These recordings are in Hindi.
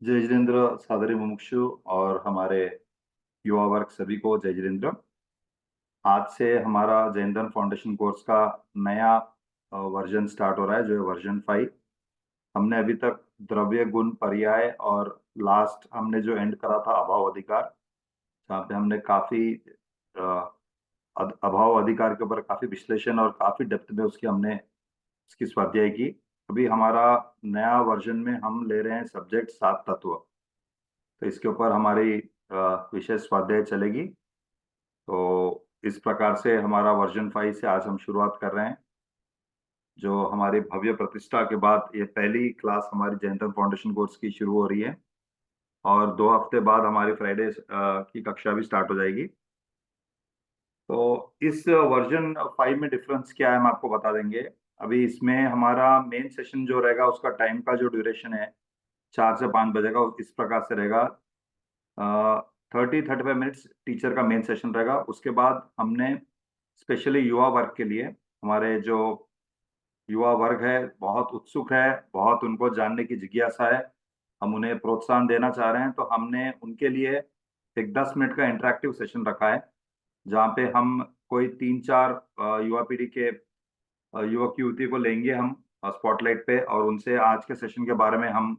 जय जिनेन्द्र सादरी मुमुक्षु और हमारे युवा वर्ग सभी को जय जिनेन्द्र। आज से हमारा जैन धर्म फाउंडेशन कोर्स का नया वर्जन स्टार्ट हो रहा है, जो है वर्जन 5। हमने अभी तक द्रव्य गुण पर्याय और लास्ट हमने जो एंड करा था अभाव अधिकार, जहाँ पे हमने काफी अभाव अधिकार के ऊपर काफी विश्लेषण और काफी डेप्थ में उसकी स्वाध्याय की। अभी हमारा नया वर्जन में हम ले रहे हैं सब्जेक्ट 7 तत्व। तो इसके ऊपर हमारी विशेष स्वाध्याय चलेगी। तो इस प्रकार से हमारा वर्जन 5 से आज हम शुरुआत कर रहे हैं, जो हमारी भव्य प्रतिष्ठा के बाद ये पहली क्लास हमारी जैन धर्म फाउंडेशन कोर्स की शुरू हो रही है। और 2 हफ्ते बाद हमारी फ्राइडे की कक्षा भी स्टार्ट हो जाएगी। तो इस वर्जन 5 में डिफरेंस क्या है हम आपको बता देंगे। अभी इसमें हमारा मेन सेशन जो रहेगा उसका टाइम का जो ड्यूरेशन है 4 से 5 बजे का, इस प्रकार से रहेगा। 30-35 मिनट्स टीचर का मेन सेशन रहेगा। उसके बाद हमने स्पेशली युवा वर्ग के लिए, हमारे जो युवा वर्ग है बहुत उत्सुक है, बहुत उनको जानने की जिज्ञासा है, हम उन्हें प्रोत्साहन देना चाह रहे हैं। तो हमने उनके लिए एक 10 मिनट का इंटरेक्टिव सेशन रखा है, जहाँ पे हम कोई 3-4 युवा पीढ़ी के युवक युवती को लेंगे हम स्पॉटलाइट पे, और उनसे आज के सेशन के बारे में हम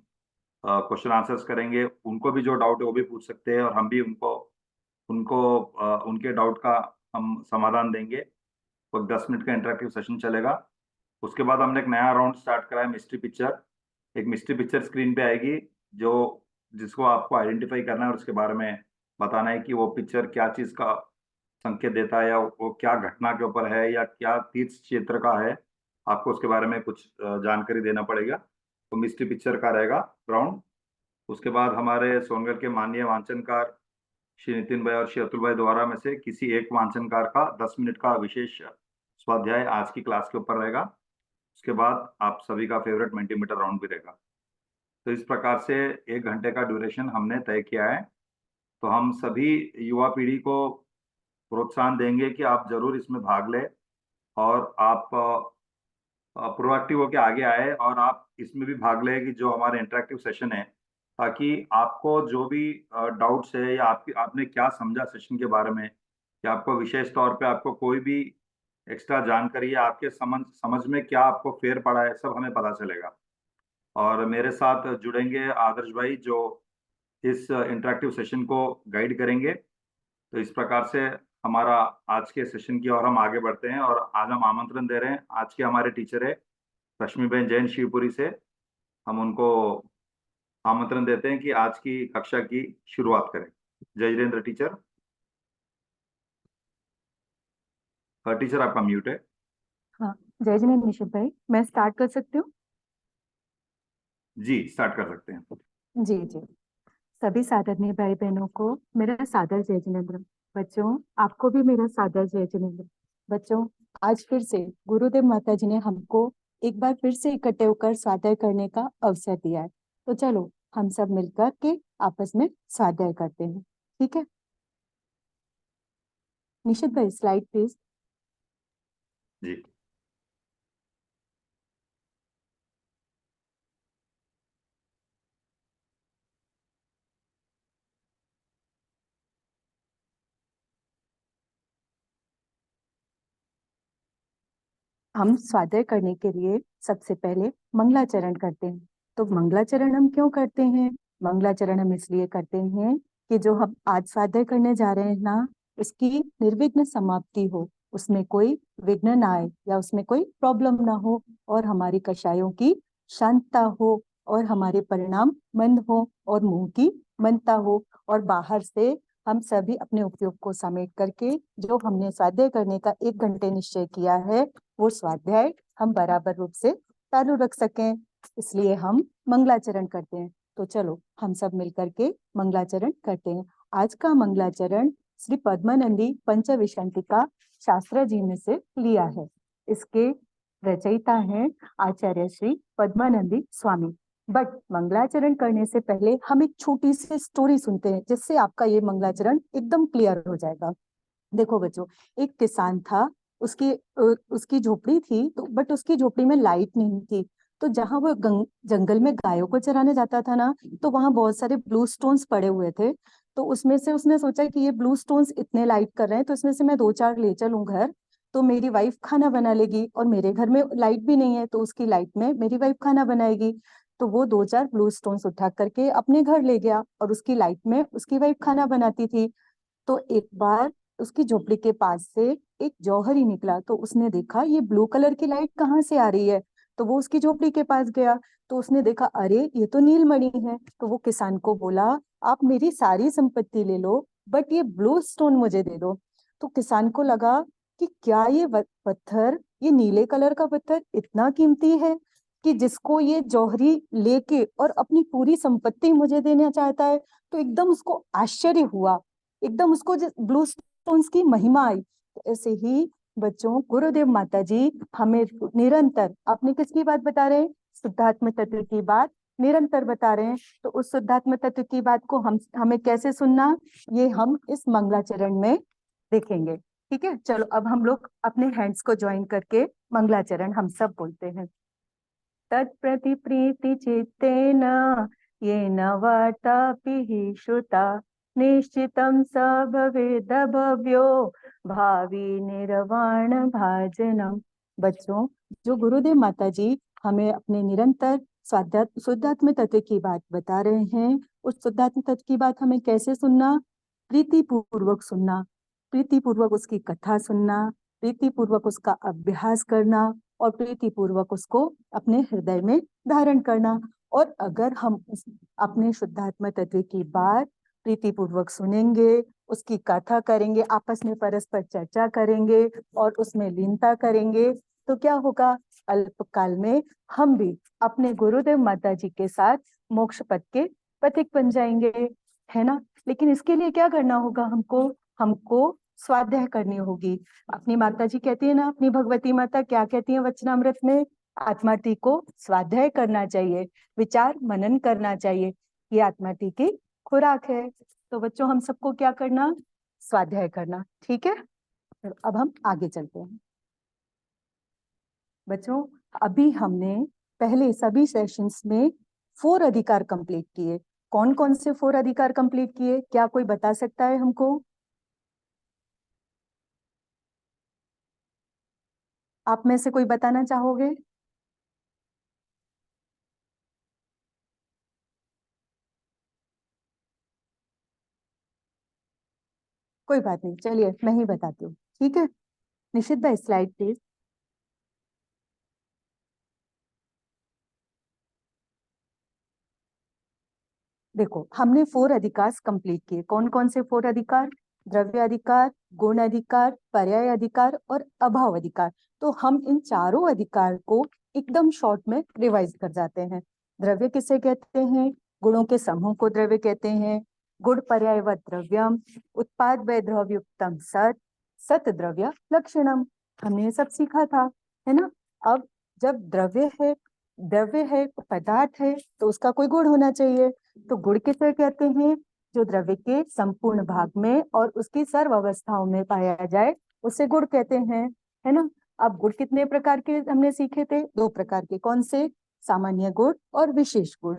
क्वेश्चन आंसर्स करेंगे। उनको भी जो डाउट है वो भी पूछ सकते हैं, और हम भी उनको उनको उनके डाउट का हम समाधान देंगे। तो 10 मिनट का इंटरेक्टिव सेशन चलेगा। उसके बाद हमने एक नया राउंड स्टार्ट करा है, मिस्ट्री पिक्चर। एक मिस्ट्री पिक्चर स्क्रीन पे आएगी, जो जिसको आपको आइडेंटिफाई करना है और उसके बारे में बताना है कि वो पिक्चर क्या चीज का संकेत देता है, या वो क्या घटना के ऊपर है, या क्या तीर्थ क्षेत्र का है। आपको उसके बारे में कुछ जानकारी देना पड़ेगा। तो मिस्ट्री पिक्चर का रहेगा राउंड। उसके बाद हमारे सोनगढ़ के माननीय वांचनकार श्री नितिन भाई और श्री अतुल भाई द्वारा में से किसी एक वांचनकार का 10 मिनट का विशेष स्वाध्याय आज की क्लास के ऊपर रहेगा। उसके बाद आप सभी का फेवरेट मल्टीमीटर राउंड भी रहेगा। तो इस प्रकार से 1 घंटे का ड्यूरेशन हमने तय किया है। तो हम सभी युवा पीढ़ी को प्रोत्साहन देंगे कि आप जरूर इसमें भाग लें, और आप प्रोएक्टिव होकर आगे आए और आप इसमें भी भाग लें कि जो हमारे इंटरेक्टिव सेशन है, ताकि आपको जो भी डाउट्स है, या आपने क्या समझा सेशन के बारे में, या आपको विशेष तौर पे आपको कोई भी एक्स्ट्रा जानकारी, या आपके समझ में क्या आपको फेर पड़ा है, सब हमें पता चलेगा। और मेरे साथ जुड़ेंगे आदर्श भाई, जो इस इंटरेक्टिव सेशन को गाइड करेंगे। तो इस प्रकार से हमारा आज के सेशन की ओर हम आगे बढ़ते हैं, और आज हम आमंत्रण दे रहे हैं, आज के हमारे टीचर है रश्मिबेन जैन शिवपुरी से। हम उनको आमंत्रण देते हैं कि आज की कक्षा की शुरुआत करें। जय जितेंद्र टीचर। टीचर आपका म्यूट है। हाँ, जय जिनेन्द्र निशित भाई, मैं स्टार्ट कर सकती हूँ? जी, स्टार्ट कर सकते हैं। जी जी। सभी सादरणीय भाई बहनों को मेरा सादर जय जिनेन्द्र। बच्चों, आपको भी मेरा सादर जय जिनेन्द्र। बच्चों, आज फिर से गुरुदेव माता जी ने हमको एक बार फिर से इकट्ठे होकर स्वाध्याय करने का अवसर दिया है। तो चलो हम सब मिलकर के आपस में स्वाध्याय करते हैं, ठीक है? निशित भाई, स्लाइड प्लीज। जी। हम स्वाध्याय करने के लिए सबसे पहले मंगलाचरण करते हैं। तो मंगलाचरण हम क्यों करते हैं? मंगलाचरण हम इसलिए करते हैं कि जो हम आज स्वाध्याय करने जा रहे हैं ना, उसकी निर्विघ्न समाप्ति हो, उसमें कोई विघ्न ना आए, या उसमें कोई प्रॉब्लम ना हो, और हमारी कक्षाओं की शांतता हो, और हमारे परिणाम मंद हो, और मुंह की मनता हो, और बाहर से हम सभी अपने उपयोग को समेट करके जो हमने स्वाध्याय करने का 1 घंटे निश्चय किया है, वो स्वाध्याय हम बराबर रूप से चालू रख सकें। इसलिए हम मंगलाचरण करते हैं। तो चलो हम सब मिलकर के मंगलाचरण करते हैं। आज का मंगलाचरण श्री पद्मानंदी पंचविंशतिका शास्त्र जी में से लिया है। इसके रचयिता हैं आचार्य श्री पद्मानंदी स्वामी। बट मंगलाचरण करने से पहले हम एक छोटी सी स्टोरी सुनते हैं, जिससे आपका ये मंगलाचरण एकदम क्लियर हो जाएगा। देखो बच्चों, एक किसान था, उसकी उसकी झोपड़ी थी, तो बट उसकी झोपड़ी में लाइट नहीं थी। तो तो जहाँ वो जंगल में गायों को चराने जाता था ना, तो वहां बहुत सारे ब्लू स्टोन्स पड़े हुए थे। तो उसमें से उसने सोचा कि ये ब्लू स्टोन्स इतने लाइट कर रहे हैं, तो इसमें से मैं 2-4 ले चलूं घर, तो मेरी वाइफ खाना बना लेगी, और मेरे घर में लाइट भी नहीं है, तो उसकी लाइट में मेरी वाइफ खाना बनाएगी। तो वो 2-4 ब्लू स्टोन्स उठा करके अपने घर ले गया, और उसकी लाइट में उसकी वाइफ खाना बनाती थी। तो एक बार उसकी झोपड़ी के पास से एक जौहरी निकला, तो उसने देखा ये ब्लू कलर की लाइट कहाँ से आ रही है। तो वो उसकी झोपड़ी के पास गया, तो उसने देखा अरे ये तो नीलमणि है। तो वो किसान को बोला, आप मेरी सारी संपत्ति ले लो, बट ये ब्लू स्टोन मुझे दे दो। तो किसान को लगा कि क्या ये पत्थर, ये नीले कलर का पत्थर इतना कीमती है कि जिसको ये जौहरी लेके और अपनी पूरी संपत्ति मुझे देना चाहता है। तो एकदम उसको आश्चर्य हुआ, एकदम उसको ब्लू स्टोन्स की महिमा आई। तो ऐसे ही बच्चों, गुरुदेव माता जी हमें निरंतर अपने किसकी बात बता रहे हैं? शुद्धात्म तत्व की बात निरंतर बता रहे हैं। तो उस शुद्धात्म तत्व की बात को हमें कैसे सुनना, ये हम इस मंगलाचरण में देखेंगे। ठीक है, चलो अब हम लोग अपने हैंड्स को ज्वाइन करके मंगलाचरण हम सब बोलते हैं। तत्प्रति प्रीति चित्तेन येन वार्तापि श्रुता निश्चितं स भवेद भव्यो भावी निर्वाण भाजनम। बच्चों, जो गुरुदेव माता जी हमें अपने निरंतर शुद्धात्म तत्व की बात बता रहे हैं, उस शुद्धात्म तत्व की बात हमें कैसे सुनना? प्रीति पूर्वक सुनना, प्रीति पूर्वक उसकी कथा सुनना, प्रीति पूर्वक उसका अभ्यास करना, और प्रीति पूर्वक उसको अपने हृदय में धारण करना। और अगर हम अपने शुद्धात्मा तत्व की बात प्रीति पूर्वक सुनेंगे, उसकी कथा करेंगे, आपस में परस्पर चर्चा करेंगे और उसमें लीनता करेंगे, तो क्या होगा? अल्पकाल में हम भी अपने गुरुदेव माता जी के साथ मोक्ष पथ के पथिक बन जाएंगे, है ना? लेकिन इसके लिए क्या करना होगा? हमको स्वाध्याय करनी होगी। अपनी माता जी कहती है ना, अपनी भगवती माता क्या कहती है वचनामृत में? आत्मार्थी को स्वाध्याय करना चाहिए, विचार मनन करना चाहिए, ये आत्मार्थी की खुराक है। तो बच्चों, हम सबको क्या करना? स्वाध्याय करना। ठीक है, अब हम आगे चलते हैं। बच्चों, अभी हमने पहले सभी सेशंस में 4 अधिकार कंप्लीट किए। कौन कौन से 4 अधिकार कंप्लीट किए? क्या कोई बता सकता है हमको? आप में से कोई बताना चाहोगे? कोई बात नहीं, चलिए मैं ही बताती हूँ। ठीक है, निशित भाई स्लाइड प्लीज। देखो, हमने 4 अधिकार कंप्लीट किए। कौन कौन से 4 अधिकार? द्रव्य अधिकार, गुण अधिकार, पर्याय अधिकार और अभाव अधिकार। तो हम इन चारों अधिकार को एकदम शॉर्ट में रिवाइज कर जाते हैं। द्रव्य किसे कहते हैं? गुणों के समूह को द्रव्य कहते हैं। गुण पर्याय व द्रव्यम, उत्पाद व द्रव्युक्तम सत, सत द्रव्य लक्षणम। हमने ये सब सीखा था, है ना? अब जब द्रव्य है, पदार्थ है, तो उसका कोई गुण होना चाहिए। तो गुण किसे कहते हैं? जो द्रव्य के संपूर्ण भाग में और उसकी सर्व अवस्थाओं में पाया जाए, उसे गुण कहते हैं, है ना? अब गुण कितने प्रकार के हमने सीखे थे? 2 प्रकार के। कौन से? सामान्य गुण और विशेष गुण।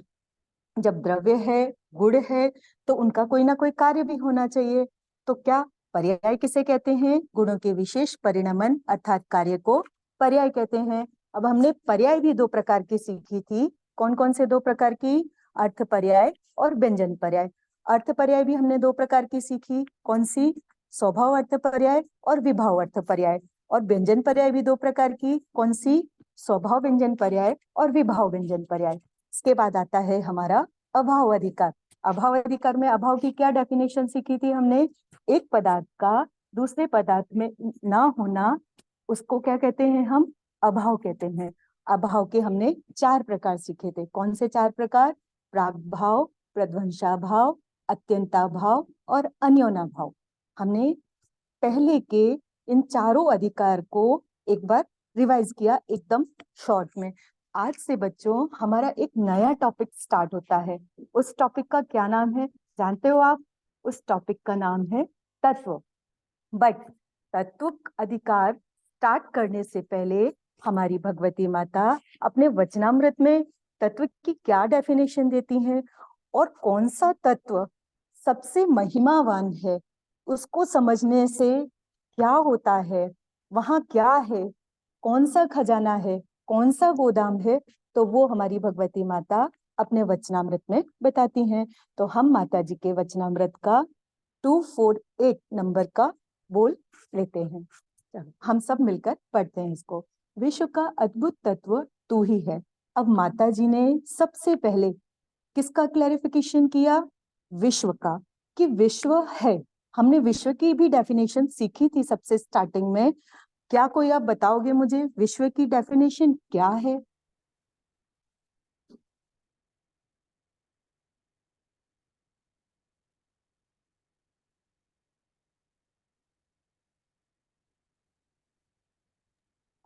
जब द्रव्य है, गुण है, तो उनका कोई ना कोई कार्य भी होना चाहिए। तो क्या पर्याय किसे कहते हैं? गुणों के विशेष परिणमन अर्थात कार्य को पर्याय कहते हैं। अब हमने पर्याय भी 2 प्रकार की सीखी थी। कौन कौन से 2 प्रकार की? अर्थ पर्याय और व्यंजन पर्याय। अर्थ पर्याय भी हमने 2 प्रकार की सीखी। कौन सी? स्वभाव अर्थ पर्याय और विभाव अर्थ पर्याय। और व्यंजन पर्याय भी 2 प्रकार की। कौन सी? स्वभाव व्यंजन पर्याय और विभाव व्यंजन पर्याय। इसके बाद आता है हमारा अभाव अधिकार। अभाव अधिकार में अभाव की क्या डेफिनेशन सीखी थी हमने? एक पदार्थ का दूसरे पदार्थ में ना होना, उसको क्या कहते हैं? हम अभाव कहते हैं। अभाव के हमने 4 प्रकार सीखे थे। कौन से 4 प्रकार? प्रागभाव, प्रध्वंसाभाव, अत्यंताभाव और अन्योनाभाव। हमने पहले के इन चारों अधिकार को एक बार रिवाइज किया एकदम शॉर्ट में। आज से बच्चों हमारा एक नया टॉपिक स्टार्ट होता है। उस टॉपिक का क्या नाम है जानते हो आप? उस टॉपिक का नाम है तत्व। बट तत्व अधिकार स्टार्ट करने से पहले हमारी भगवती माता अपने वचनामृत में तत्व की क्या डेफिनेशन देती हैं और कौन सा तत्व सबसे महिमावान है, उसको समझने से क्या होता है, वहां क्या है, कौन सा खजाना है, कौन सा गोदाम है, तो वो हमारी भगवती माता अपने वचनामृत में बताती हैं। तो हम माता जी के वचनामृत का 248 नंबर का बोल लेते हैं। चलो हम सब मिलकर पढ़ते हैं इसको। विश्व का अद्भुत तत्व तू ही है। अब माता जी ने सबसे पहले किसका क्लैरिफिकेशन किया? विश्व का, कि विश्व है। हमने विश्व की भी डेफिनेशन सीखी थी सबसे स्टार्टिंग में। क्या कोई आप बताओगे मुझे विश्व की डेफिनेशन क्या है?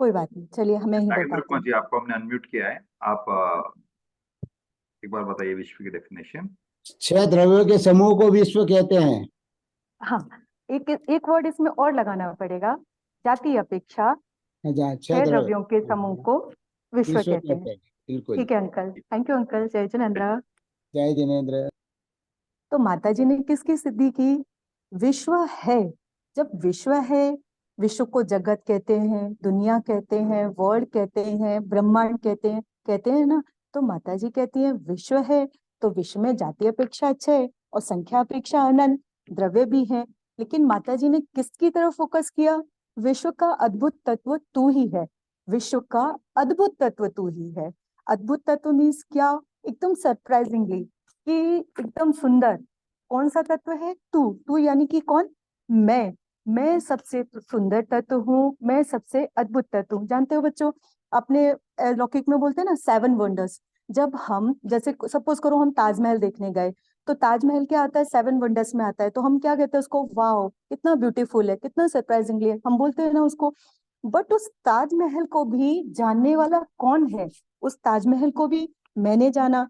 कोई बात नहीं, चलिए हमें ही नागेंद्र बताते कुमार हैं। जी, आपको हमने अनम्यूट किया है। आप एक बार बताइए विश्व की डेफिनेशन। छह द्रव्यों के समूह को विश्व कहते हैं। हाँ, एक एक वर्ड इसमें और लगाना पड़ेगा। जाति अपेक्षा अच्छा, छह छह द्रव्य द्रव्यों के समूह को विश्व विश्व कहते हैं। कहते हैं, बिल्कुल। ठीक है अंकल, थैंक यू अंकल। जय जिनेन्द्र। जय जिनेन्द्र। तो माता जी ने किसकी सिद्धि की? विश्व है। जब विश्व है, विश्व को जगत कहते हैं, दुनिया कहते हैं, वर्ल्ड कहते हैं, ब्रह्मांड कहते हैं ना। तो माता जी कहती है विश्व है, तो विश्व में जाति अपेक्षा अच्छा है और संख्या अपेक्षा अनंत द्रव्य भी है। लेकिन माता जी ने किसकी तरफ फोकस किया? विश्व का अद्भुत तत्व तू ही है। विश्व का अद्भुत तत्व तू ही है। अद्भुत तत्व मीन्स क्या? एकदम सरप्राइजिंगली, कि एकदम सुंदर। कौन सा तत्व है? तू। तू यानी कि कौन? मैं सबसे सुंदर तत्व हूँ, मैं सबसे अद्भुत तत्व हूँ। जानते हो बच्चों, अपने लौकिक में बोलते हैं ना 7 वंडर्स। जब हम जैसे सपोज करो हम ताजमहल देखने गए, तो ताजमहल क्या आता है? 7 वंडर्स में आता है। तो हम क्या कहते हैं उसको? वाओ कितना ब्यूटीफुल है, कितना सरप्राइजिंगली है, हम बोलते हैं ना उसको। बट उस ताजमहल को भी जानने वाला कौन है? उस ताजमहल को भी मैंने जाना।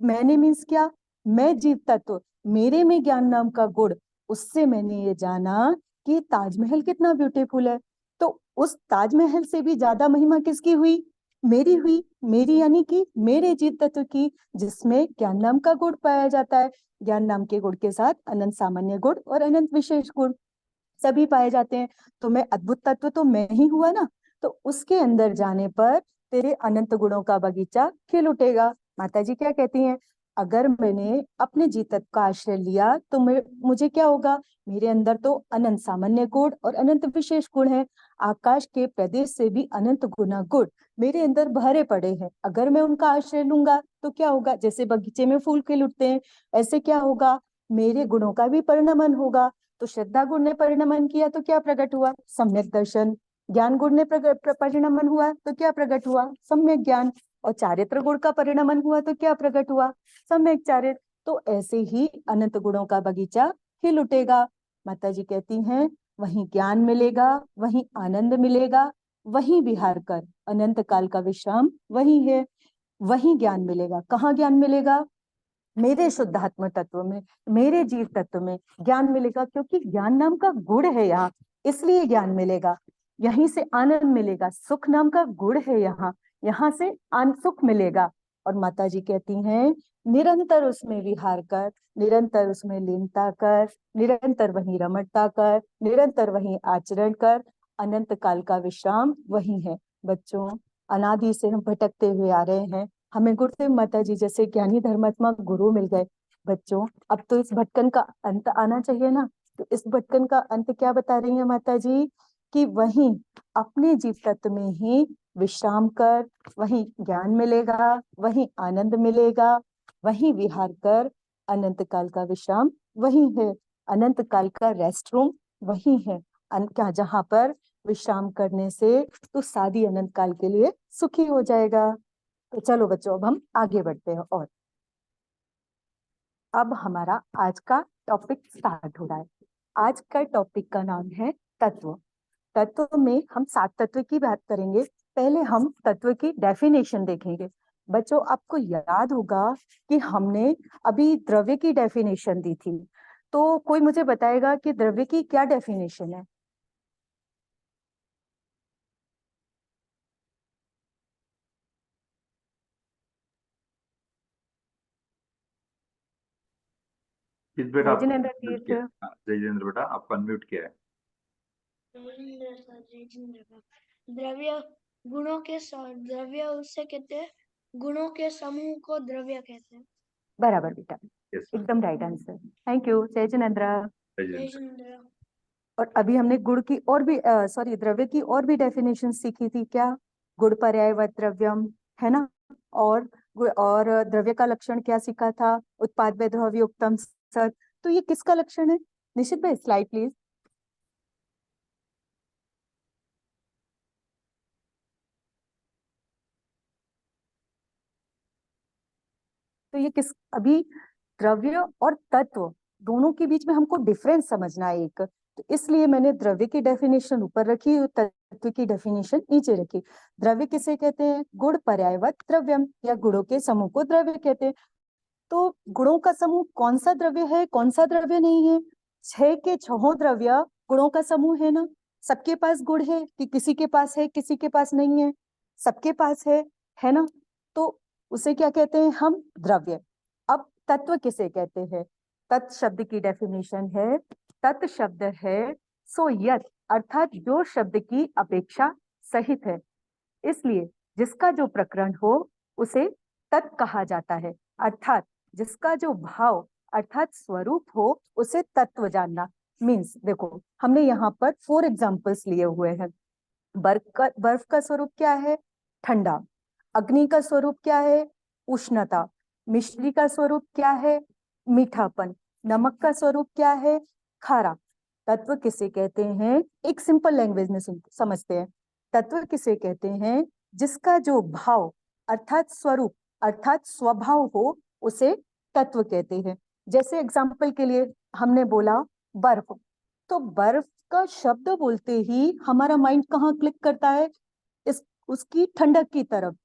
मैंने मीन्स क्या? मैं जीव तत्व, मेरे में ज्ञान नाम का गुण, उससे मैंने ये जाना कि ताजमहल कितना ब्यूटीफुल है। तो उस ताजमहल से भी ज्यादा महिमा किसकी हुई? मेरी हुई। मेरी यानी कि मेरे जीव तत्व की, जिसमें ज्ञान नाम का गुण पाया जाता है। ज्ञान नाम के गुण के साथ अनंत सामान्य गुण और अनंत विशेष गुण सभी पाए जाते हैं। तो मैं अद्भुत तत्व तो मैं ही हुआ ना। तो उसके अंदर जाने पर तेरे अनंत गुणों का बगीचा खिल उठेगा। माता जी क्या कहती हैं? अगर मैंने अपने जी तत्व का आश्रय लिया तो मुझे क्या होगा? मेरे अंदर तो अनंत सामान्य गुण और अनंत विशेष गुण है। आकाश के प्रदेश से भी अनंत गुना गुण मेरे अंदर भरे पड़े हैं। अगर मैं उनका आश्रय लूंगा तो क्या होगा? जैसे बगीचे में फूल खिल उठते हैं, ऐसे क्या होगा? मेरे गुणों का भी परिणमन होगा। तो श्रद्धा गुण ने परिणमन किया तो क्या प्रकट हुआ? सम्यक दर्शन। ज्ञान गुण ने परिणमन हुआ तो क्या प्रकट हुआ? सम्यक ज्ञान। और चारित्र गुण का परिणमन हुआ तो क्या प्रकट हुआ? सम्यक चारित्र। तो ऐसे ही अनंत गुणों का बगीचा खिल उठेगा। माता जी कहती हैं वहीं ज्ञान मिलेगा, वहीं आनंद मिलेगा, वहीं विहार कर अनंत काल का विश्राम वही है। वहीं ज्ञान मिलेगा। कहाँ ज्ञान मिलेगा? मेरे शुद्धात्म तत्व में, मेरे जीव तत्व में ज्ञान मिलेगा, क्योंकि ज्ञान नाम का गुण है यहाँ, इसलिए ज्ञान मिलेगा। यहीं से आनंद मिलेगा। सुख नाम का गुण है यहाँ, यहाँ से सुख मिलेगा। और माता जी कहती हैं निरंतर उसमें विहार कर, निरंतर उसमें लीनता कर, निरंतर वहीं रमणता कर, निरंतर वहीं आचरण कर। अनंत काल का विश्राम वही है। बच्चों, अनादि से हम भटकते हुए आ रहे हैं। हमें गुरुदेव माता जी जैसे ज्ञानी धर्मात्मा गुरु मिल गए। बच्चों, अब तो इस भटकन का अंत आना चाहिए ना। तो इस भटकन का अंत क्या बता रही है माता जी? कि वहीं अपने जीव तत्व में ही विश्राम कर, वहीं ज्ञान मिलेगा, वहीं आनंद मिलेगा, वहीं विहार कर। अनंत काल का विश्राम वही है। अनंत काल का रेस्ट रूम वही है। क्या जहां पर विश्राम करने से तो सादी अनंत काल के लिए सुखी हो जाएगा। तो चलो बच्चों, अब हम आगे बढ़ते हैं। और अब हमारा आज का टॉपिक स्टार्ट हो रहा है। आज का टॉपिक का नाम है तत्व। तत्व में हम 7 तत्व की बात करेंगे। पहले हम तत्व की डेफिनेशन देखेंगे। बच्चों, आपको याद होगा कि हमने अभी द्रव्य की डेफिनेशन दी थी। तो कोई मुझे बताएगा कि द्रव्य की क्या डेफिनेशन है? प्लीज बेटा, जय जिनेंद्र unmute तीर्थ। किया है। हाँ, जय जिनेंद्र बेटा, आपको अनम्यूट किया है। द्रव्य गुणों के द्रव्य उससे कहते हैं, गुणों के समूह को द्रव्य कहते हैं। बराबर बेटा, Yes, एकदम राइट आंसर। थैंक यू जय जिनेंद्र। जय जय जिनेंद्र। जिनेंद्र। और अभी हमने गुण की और भी सॉरी द्रव्य की और भी डेफिनेशन सीखी थी, क्या? गुण पर्यायवत द्रव्यम, है ना? और द्रव्य का लक्षण क्या सीखा था? उत्पाद में द्रव्य युक्तम सत। तो ये किसका लक्षण है? निशित भाई स्लाइड प्लीज। तो ये किस, अभी द्रव्य और तत्व दोनों के बीच में हमको डिफरेंस समझना है एक, तो इसलिए मैंने द्रव्य की डेफिनेशन ऊपर रखी और तत्व की डेफिनेशन नीचे रखी। द्रव्य किसे कहते हैं? गुण पर्यायवत द्रव्यम, या गुणों के समूह को द्रव्य कहते हैं। तो गुणों का समूह कौन सा द्रव्य है, कौन सा द्रव्य नहीं है? 6 के 6 द्रव्य गुणों का समूह है ना। सबके पास गुण है कि किसी के पास है, किसी के पास नहीं है? सबके पास है ना। तो उसे क्या कहते हैं हम? द्रव्य। अब तत्व किसे कहते हैं? तत् शब्द की डेफिनेशन है, तत् शब्द है सो यत, अर्थात जो शब्द की अपेक्षा सहित है। इसलिए जिसका जो प्रकरण हो उसे तत् कहा जाता है, अर्थात जिसका जो भाव अर्थात स्वरूप हो उसे तत्व जानना। मीन्स देखो, हमने यहाँ पर 4 एग्जाम्पल्स लिए हुए हैं। बर्फ का स्वरूप क्या है? ठंडा। अग्नि का स्वरूप क्या है? उष्णता। मिश्री का स्वरूप क्या है? मीठापन। नमक का स्वरूप क्या है? खारा। तत्व किसे कहते हैं? एक सिंपल लैंग्वेज में समझते हैं। तत्व किसे कहते हैं? जिसका जो भाव अर्थात स्वरूप अर्थात स्वभाव हो उसे तत्व कहते हैं। जैसे एग्जाम्पल के लिए हमने बोला बर्फ, तो बर्फ का शब्द बोलते ही हमारा माइंड कहाँ क्लिक करता है? इस उसकी ठंडक की तरफ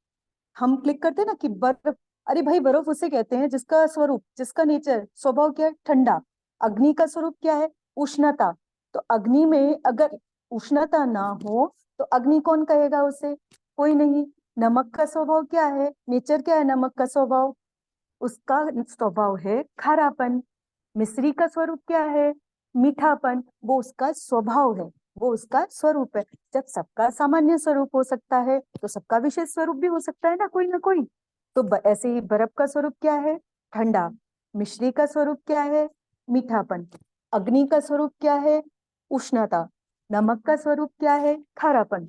हम क्लिक करते हैं ना कि बर्फ। अरे भाई, बर्फ उसे कहते हैं जिसका स्वरूप, जिसका नेचर, स्वभाव क्या है? ठंडा। अग्नि का स्वरूप क्या है? उष्णता। तो अग्नि में अगर उष्णता ना हो तो अग्नि कौन कहेगा उसे? कोई नहीं। नमक का स्वभाव क्या है? नेचर क्या है नमक का स्वभाव? उसका स्वभाव है खारापन। मिश्री का स्वरूप क्या है? मीठापन। वो उसका स्वभाव है, वो उसका स्वरूप है। जब सबका सामान्य स्वरूप हो सकता है तो सबका विशेष स्वरूप भी हो सकता है ना कोई। तो ऐसे ही बर्फ का स्वरूप क्या है? ठंडा। मिश्री का स्वरूप क्या है? मीठापन। अग्नि का स्वरूप क्या है? उष्णता। नमक का स्वरूप क्या है? खारापन।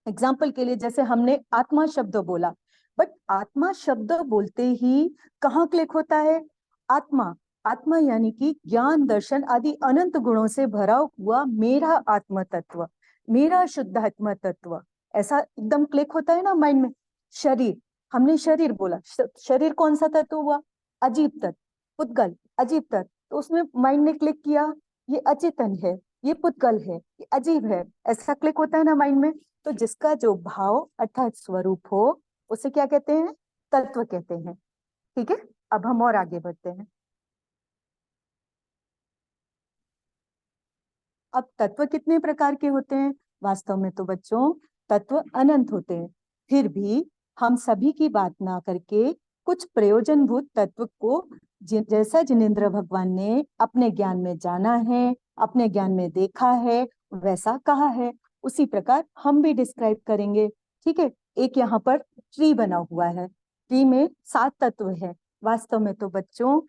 एग्जाम्पल के लिए जैसे हमने आत्मा शब्द बोला, बट आत्मा शब्द बोलते ही कहाँ क्लिक होता है? आत्मा। आत्मा यानी कि ज्ञान दर्शन आदि अनंत गुणों से भरा हुआ मेरा आत्म तत्व, मेरा शुद्ध आत्म तत्व, ऐसा एकदम क्लिक होता है ना माइंड में। शरीर, हमने शरीर बोला, शरीर कौन सा तत्व हुआ? अजीब तत्व। पुद्गल, अजीब तत्व। तो उसमें माइंड ने क्लिक किया, ये अचेतन है, ये पुद्गल है, ये अजीब है, ऐसा क्लिक होता है ना माइंड में। तो जिसका जो भाव अर्थात स्वरूप हो उसे क्या कहते हैं? तत्व कहते हैं। ठीक है, अब हम और आगे बढ़ते हैं। अब तत्व कितने प्रकार के होते हैं? वास्तव में तो बच्चों तत्व अनंत होते हैं, फिर भी हम सभी की बात ना करके कुछ प्रयोजनभूत तत्व को जैसा जिनेंद्र भगवान ने अपने ज्ञान में जाना है, अपने ज्ञान में देखा है, वैसा कहा है, उसी प्रकार हम भी डिस्क्राइब करेंगे। ठीक है, एक यहाँ पर ट्री बना हुआ है, ट्री में 7 तत्व है। वास्तव में तो बच्चों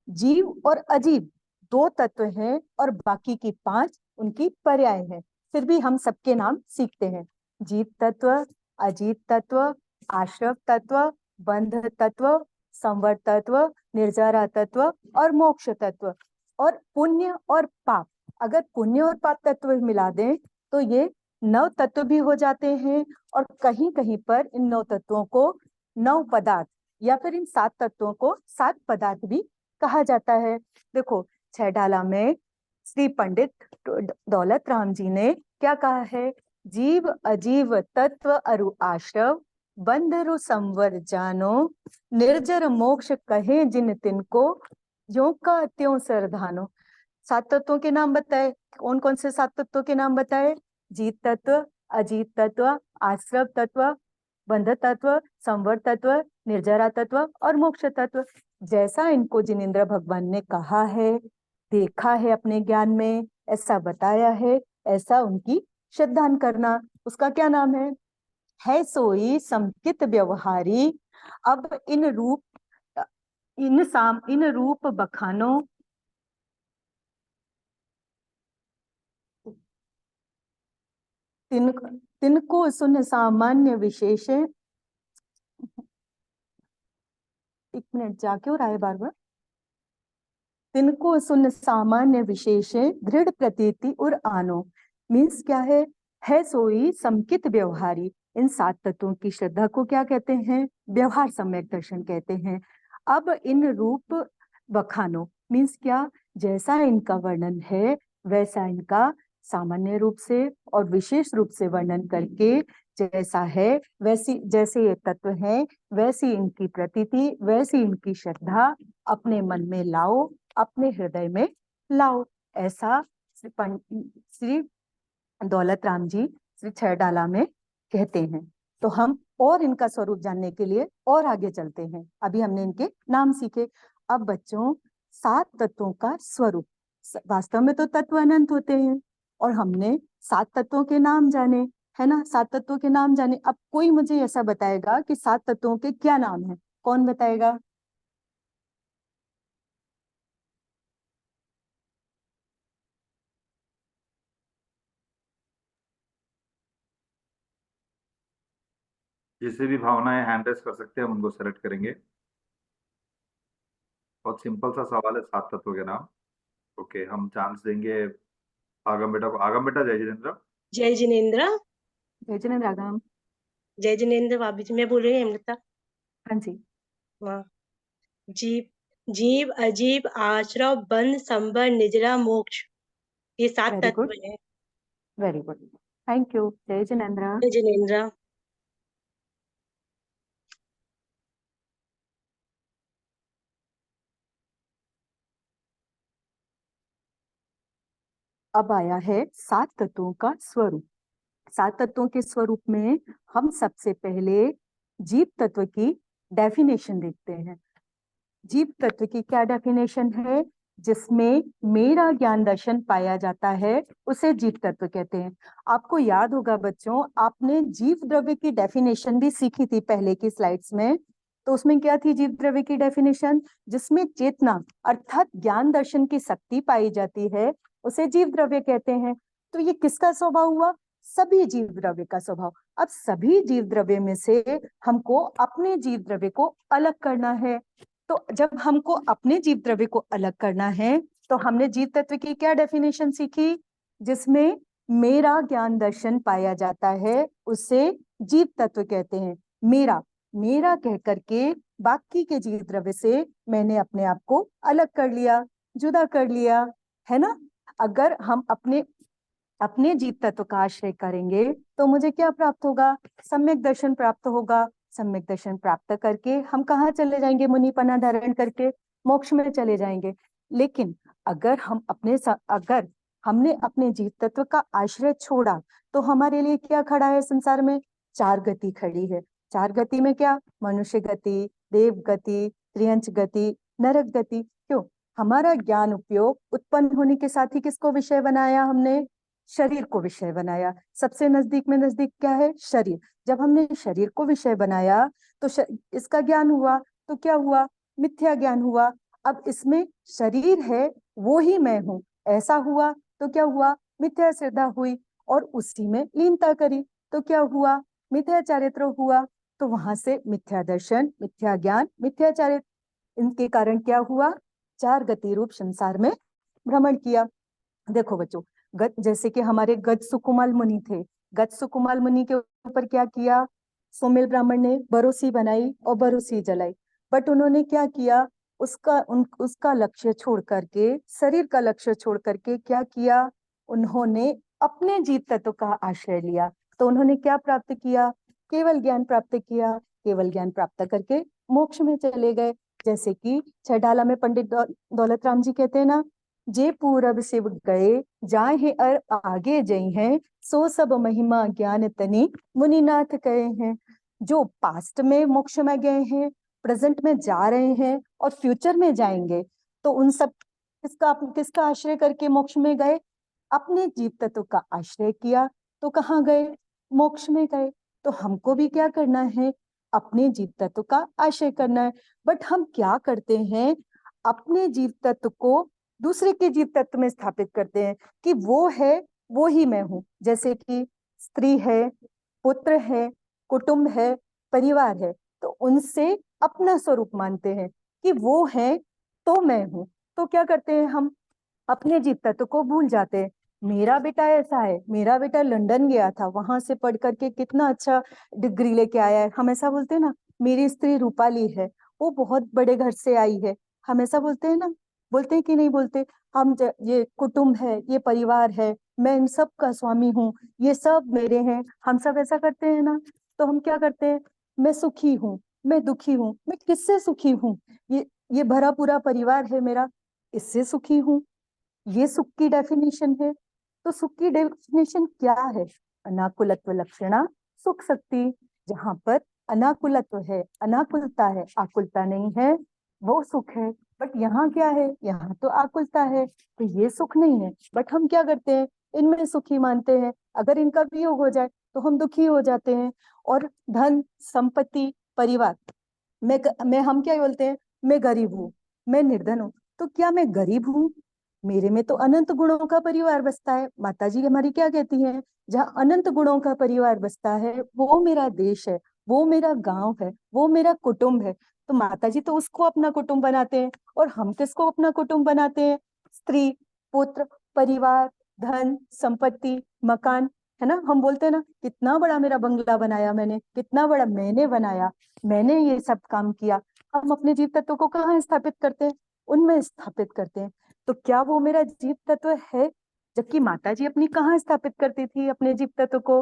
जीव और अजीब 2 तत्व हैं और बाकी की 5 उनकी पर्याय है। फिर भी हम सबके नाम सीखते हैं। जीव तत्व, अजीव तत्व, आश्रव तत्व, बंध तत्व, संवर तत्व, निर्जरा तत्व और मोक्ष तत्व। और पुण्य और पाप, अगर पुण्य और पाप तत्व मिला दें तो ये 9 तत्व भी हो जाते हैं। और कहीं कहीं पर इन 9 तत्वों को 9 पदार्थ या फिर इन 7 तत्वों को 7 पदार्थ भी कहा जाता है। देखो, 6 डाला में श्री पंडित दौलत राम जी ने क्या कहा है? जीव अजीव तत्व अरु आश्रव, बंधरु संवर जानो, निर्जर मोक्ष कहे जिन तिनको, यो का त्यों सरधानो। 7 तत्वों के नाम बताए। कौन कौन से 7 तत्वों के नाम बताए? जीत तत्व, अजीत तत्व, आश्रव तत्व, बंध तत्व, संवर तत्व, निर्जरा तत्व और मोक्ष तत्व। जैसा इनको जिनेंद्र भगवान ने कहा है देखा है अपने ज्ञान में, ऐसा बताया है, ऐसा उनकी श्रद्धा करना, उसका क्या नाम है सोई समकित व्यवहारी। अब इन रूप बखानों, तिनको सुन सामान्य विशेष, एक मिनट जा क्यों रहा है बार बार, तिनको सुन सामान्य विशेष दृढ़ प्रतीति और आनो। मीन्स क्या है सोई समकित व्यवहारी। इन 7 तत्वों की श्रद्धा को क्या कहते हैं? व्यवहार सम्यक दर्शन कहते हैं। अब इन रूप बखानो मीन्स क्या, जैसा इनका वर्णन है वैसा इनका सामान्य रूप से और विशेष रूप से वर्णन करके, जैसा है वैसी, जैसे ये तत्व हैं वैसी इनकी प्रतीति, वैसी इनकी श्रद्धा अपने मन में लाओ, अपने हृदय में लाओ। ऐसा श्री दौलत राम जी श्री छड़ाला में कहते हैं। तो हम और इनका स्वरूप जानने के लिए और आगे चलते हैं। अभी हमने इनके नाम सीखे। अब बच्चों, 7 तत्वों का स्वरूप, वास्तव में तो तत्व अनंत होते हैं और हमने 7 तत्वों के नाम जाने, है ना, 7 तत्वों के नाम जाने। अब कोई मुझे ऐसा बताएगा कि 7 तत्वों के क्या नाम है? कौन बताएगा? जिसे भी भावनाएं हैंड रेस कर सकते हैं हम उनको सेलेक्ट करेंगे। बहुत सिंपल सा सवाल है, 7 तत्वों के नाम। ओके, हम चांस देंगे आगम बेटा को। आगम बेटा, जय जितेंद्र। जय जिनेन्द्र। जय जिनेन्द्र आगम। जय जिनेन्द्र भाभी जी, मैं बोल रही हूँ हेमलता। हाँ जी। हाँ। जीव अजीब आश्रव बंध संबर निजरा मोक्ष, ये 7 वेरी तत्व गुड, है। Very good, thank you. जय जिनेन्द्र। जय जिनेन्द्र। अब आया है 7 तत्वों का स्वरूप। 7 तत्वों के स्वरूप में हम सबसे पहले जीव तत्व की डेफिनेशन देखते हैं। जीव तत्व की क्या डेफिनेशन है? जिसमें मेरा ज्ञान दर्शन पाया जाता है उसे जीव तत्व कहते हैं। आपको याद होगा बच्चों, आपने जीव द्रव्य की डेफिनेशन भी सीखी थी पहले की स्लाइड्स में। तो उसमें क्या थी जीव द्रव्य की डेफिनेशन? जिसमें चेतना अर्थात ज्ञान दर्शन की शक्ति पाई जाती है उसे जीव द्रव्य कहते हैं। तो ये किसका स्वभाव हुआ? सभी जीव द्रव्य का स्वभाव। अब सभी जीव द्रव्य में से हमको अपने जीव द्रव्य को अलग करना है। तो जब हमको अपने जीव द्रव्य को अलग करना है तो हमने जीव तत्व की क्या डेफिनेशन सीखी? जिसमें मेरा ज्ञान दर्शन पाया जाता है उसे जीव तत्व कहते हैं। मेरा मेरा कह करके बाकी के जीव द्रव्य से मैंने अपने आप को अलग कर लिया, जुदा कर लिया, है ना। अगर हम अपने जीव तत्व का आश्रय करेंगे तो मुझे क्या प्राप्त होगा? सम्यक दर्शन प्राप्त होगा। सम्यक दर्शन प्राप्त करके हम कहाँ चले जाएंगे? मुनिपना धारण करके मोक्ष में चले जाएंगे। लेकिन अगर हमने अपने जीव तत्व का आश्रय छोड़ा तो हमारे लिए क्या खड़ा है संसार में? 4 गति खड़ी है। 4 गति में क्या? मनुष्य गति, देव गति, त्रियंच गति, नरक गति। क्यों? हमारा ज्ञान उपयोग उत्पन्न होने के साथ ही किसको विषय बनाया? हमने शरीर को विषय बनाया। सबसे नजदीक में नजदीक क्या है? शरीर। जब हमने शरीर को विषय बनाया तो इसका ज्ञान हुआ तो क्या हुआ? मिथ्या ज्ञान हुआ। अब इसमें शरीर है वो ही मैं हूं ऐसा हुआ तो क्या हुआ? मिथ्या श्रद्धा हुई और उसी में लीनता करी तो क्या हुआ? मिथ्या चारित्र हुआ। तो वहां से मिथ्या दर्शन, मिथ्या ज्ञान, मिथ्या चारित्र, इनके कारण क्या हुआ? 4 गति रूप संसार में भ्रमण किया। देखो बच्चों, जैसे कि हमारे गज सुकुमाल मुनि थे। गज सुकुमाल मुनि के ऊपर क्या किया? सोमेल ब्राह्मण ने बरोसी बनाई और बरोसी जलाई। बट उन्होंने क्या किया? उसका लक्ष्य छोड़ करके, शरीर का लक्ष्य छोड़ करके क्या किया? उन्होंने अपने जीव तत्व का आश्रय लिया। तो उन्होंने क्या प्राप्त किया? केवल ज्ञान प्राप्त किया। केवल ज्ञान प्राप्त करके मोक्ष में चले गए। जैसे कि छड़ाला में पंडित दौलत राम जी कहते हैं ना, जे पूरब शिव गए जाहे अर आगे जई हैं, सो सब महिमा ज्ञान तनी मुनिनाथ कहे हैं। जो पास्ट में मोक्ष में गए हैं, प्रेजेंट में जा रहे हैं और फ्यूचर में जाएंगे, तो उन सब किसका आश्रय करके मोक्ष में गए? अपने जीव तत्व का आश्रय किया तो कहाँ गए? मोक्ष में गए। तो हमको भी क्या करना है? अपने जीव तत्व का आश्रय करना है। बट हम क्या करते हैं? अपने जीव तत्व को दूसरे के जीव तत्व में स्थापित करते हैं कि वो है, वो ही मैं हूं। जैसे कि स्त्री है, पुत्र है, कुटुंब है, परिवार है, तो उनसे अपना स्वरूप मानते हैं कि वो है तो मैं हूं। तो क्या करते हैं हम? अपने जीव तत्व को भूल जाते हैं। मेरा बेटा ऐसा है, मेरा बेटा लंदन गया था, वहां से पढ़ करके कितना अच्छा डिग्री लेके आया है, हम ऐसा बोलते हैं ना। मेरी स्त्री रूपाली है, वो बहुत बड़े घर से आई है, हम ऐसा बोलते हैं ना। बोलते हैं कि नहीं बोलते? ये कुटुंब है, ये परिवार है, मैं इन सब का स्वामी हूँ, ये सब मेरे हैं, हम सब ऐसा करते हैं ना। तो हम क्या करते हैं? मैं सुखी हूँ, मैं दुखी हूँ। मैं किससे सुखी हूँ? ये भरा पूरा परिवार है मेरा, इससे सुखी हूँ। ये सुख की डेफिनेशन है। तो सुख की डेफिनेशन क्या है? अनाकुलत्व लक्षणा सुख शक्ति। जहां पर अनाकुलत्व है, अनाकुलता है, आकुलता नहीं है, वो सुख है। बट यहाँ क्या है? यहाँ तो आकुलता है, तो ये सुख नहीं है। बट हम क्या करते हैं? इनमें सुखी मानते हैं। अगर इनका वियोग हो जाए तो हम दुखी हो जाते हैं। और धन, संपत्ति, परिवार, हम क्या बोलते हैं? मैं गरीब हूँ, मैं निर्धन हूँ। तो क्या मैं गरीब हूँ? मेरे में तो अनंत गुणों का परिवार बसता है। माता जी हमारी क्या कहती हैं? जहाँ अनंत गुणों का परिवार बसता है, वो मेरा देश है, वो मेरा गांव है, वो मेरा कुटुंब है। तो माता जी तो उसको अपना कुटुंब बनाते हैं। और हम किसको अपना कुटुंब बनाते हैं? स्त्री, पुत्र, परिवार, धन, संपत्ति, मकान, है ना। हम बोलते हैं ना, कितना बड़ा मेरा बंगला बनाया मैंने, कितना बड़ा मैंने बनाया, मैंने ये सब काम किया। हम अपने जीव तत्व को कहाँ स्थापित करते हैं? उनमें स्थापित करते हैं। तो क्या वो मेरा जीव तत्व है? जबकि माता जी अपनी कहाँ स्थापित करती थी अपने जीव तत्व को?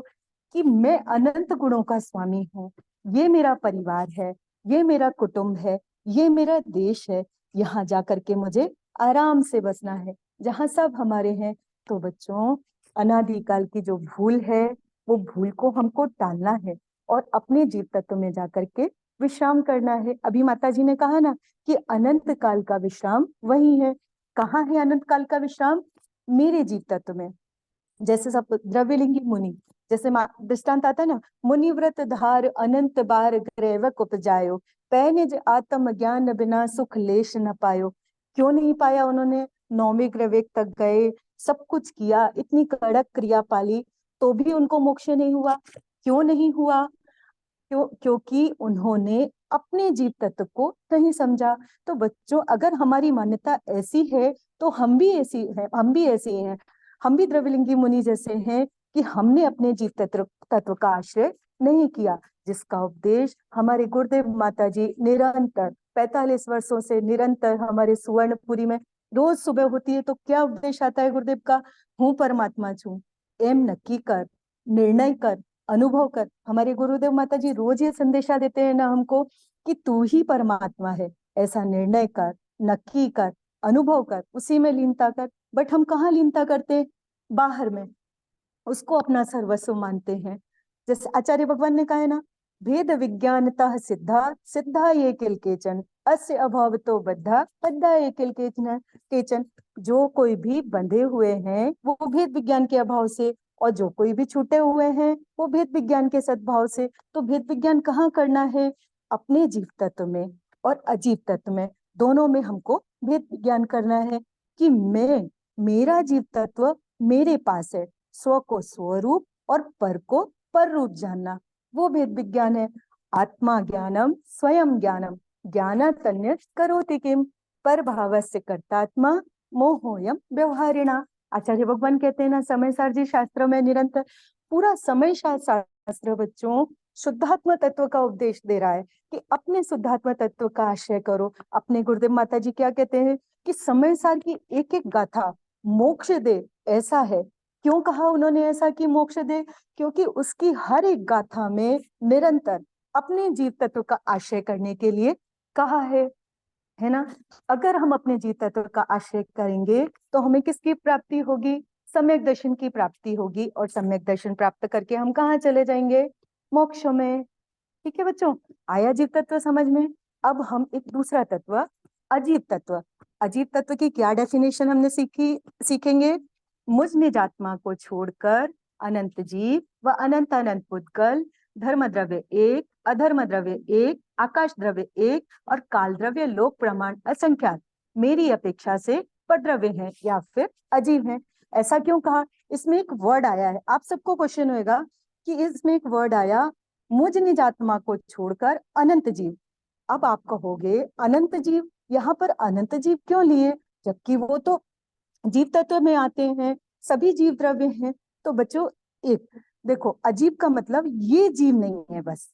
कि मैं अनंत गुणों का स्वामी हूँ, ये मेरा परिवार है, ये मेरा कुटुंब है, ये मेरा देश है, यहाँ जा करके मुझे आराम से बसना है, जहाँ सब हमारे हैं। तो बच्चों, अनादिकाल की जो भूल है, वो भूल को हमको टालना है और अपने जीव तत्व में जाकर के विश्राम करना है। अभी माता जी ने कहा ना कि अनंत काल का विश्राम वही है। कहाँ है अनंत काल का विश्राम? मेरे जीव तत्व में। जैसे सब द्रव्यलिंगी मुनि, जैसे दृष्टांत आता है ना, मुनि व्रत धार अनंत बार ग्रैवक उपजायो, पै निज आत्म ज्ञान बिना सुख लेश न पायो। क्यों नहीं पाया उन्होंने? नौवीं ग्रैवेक तक गए, सब कुछ किया, इतनी कड़क क्रिया पाली, तो भी उनको मोक्ष नहीं हुआ। क्यों नहीं हुआ? क्योंकि उन्होंने अपने जीव तत्व को नहीं समझा। तो बच्चों, अगर हमारी मान्यता ऐसी है तो हम भी ऐसी है, हम भी ऐसे हैं, हम भी द्रविलिंगी मुनि जैसे हैं कि हमने अपने जीव तत्व का आश्रय नहीं किया, जिसका उपदेश हमारे गुरुदेव माता जी निरंतर 45 वर्षों से निरंतर हमारे सुवर्णपुरी में रोज सुबह होती है। तो क्या उपदेश आता है गुरुदेव का? हूँ परमात्मा छू, एम नक्की कर, निर्णय कर, अनुभव कर। हमारे गुरुदेव माता जी रोज ये संदेशा देते हैं ना हमको कि तू ही परमात्मा है, ऐसा निर्णय कर, नक्की कर, अनुभव कर, उसी में लीनता कर। बट हम कहाँ लीनता करते? बाहर में, उसको अपना सर्वस्व मानते हैं। जैसे आचार्य भगवान ने कहा है ना, भेद विज्ञानतः सिद्धा सिद्धा ये किल केचन, अस्य अभाव तो बद्धा बद्धा ये किल केचन। जो कोई भी बंधे हुए हैं वो भेद विज्ञान के अभाव से, और जो कोई भी छूटे हुए हैं वो भेद विज्ञान के सद्भाव से। तो भेद विज्ञान कहाँ करना है? अपने जीव तत्व में और अजीव तत्व में, दोनों में हमको भेद विज्ञान करना है कि मेरा जीव तत्व मेरे पास है, स्व को स्वरूप और पर को पर रूप जानना, वो भेद विज्ञान है। आत्मा ज्ञानम स्वयं ज्ञानम ज्ञानातन्य करोति किम, पर भावस्य कर्तात्मा मोहोयम व्यवहारिणा। आचार्य भगवान कहते हैं ना, समय सारजी शास्त्र में निरंतर पूरा समय शास्त्र बच्चों शुद्धात्मा तत्व का उपदेश दे रहा है कि अपने शुद्धात्मा तत्व का आश्रय करो। अपने गुरुदेव माता जी क्या कहते हैं कि समय सार की एक एक गाथा मोक्ष दे, ऐसा है। क्यों कहा उन्होंने ऐसा कि मोक्ष दे? क्योंकि उसकी हर एक गाथा में निरंतर अपने जीव तत्व का आश्रय करने के लिए कहा है ना। अगर हम अपने जीव तत्व का आश्रय करेंगे तो हमें किसकी प्राप्ति होगी? सम्यक दर्शन की प्राप्ति होगी, और सम्यक दर्शन प्राप्त करके हम कहाँ चले जाएंगे? मोक्ष में। ठीक है बच्चों, आया जीव तत्व समझ में। अब हम एक दूसरा तत्व, अजीव तत्व, अजीब तत्व की क्या डेफिनेशन हमने सीखेंगे। मुझ निज आत्मा को छोड़कर अनंत जीव व अनंत अनंत पुद्गल, धर्म द्रव्य एक, अधर्म द्रव्य एक, आकाश द्रव्य एक और काल द्रव्य लोक प्रमाण असंख्यात मेरी अपेक्षा से परद्रव्य है या फिर अजीब है। ऐसा क्यों कहा? इसमें एक वर्ड आया है, आप सबको क्वेश्चन होगा कि इसमें एक वर्ड आया मुझ निज आत्मा को छोड़कर अनंत जीव। अब आप कहोगे अनंत जीव, यहाँ पर अनंत जीव क्यों लिए, जबकि वो तो जीव तत्व में आते हैं, सभी जीव द्रव्य हैं। तो बच्चों एक देखो, अजीब का मतलब ये जीव नहीं है बस,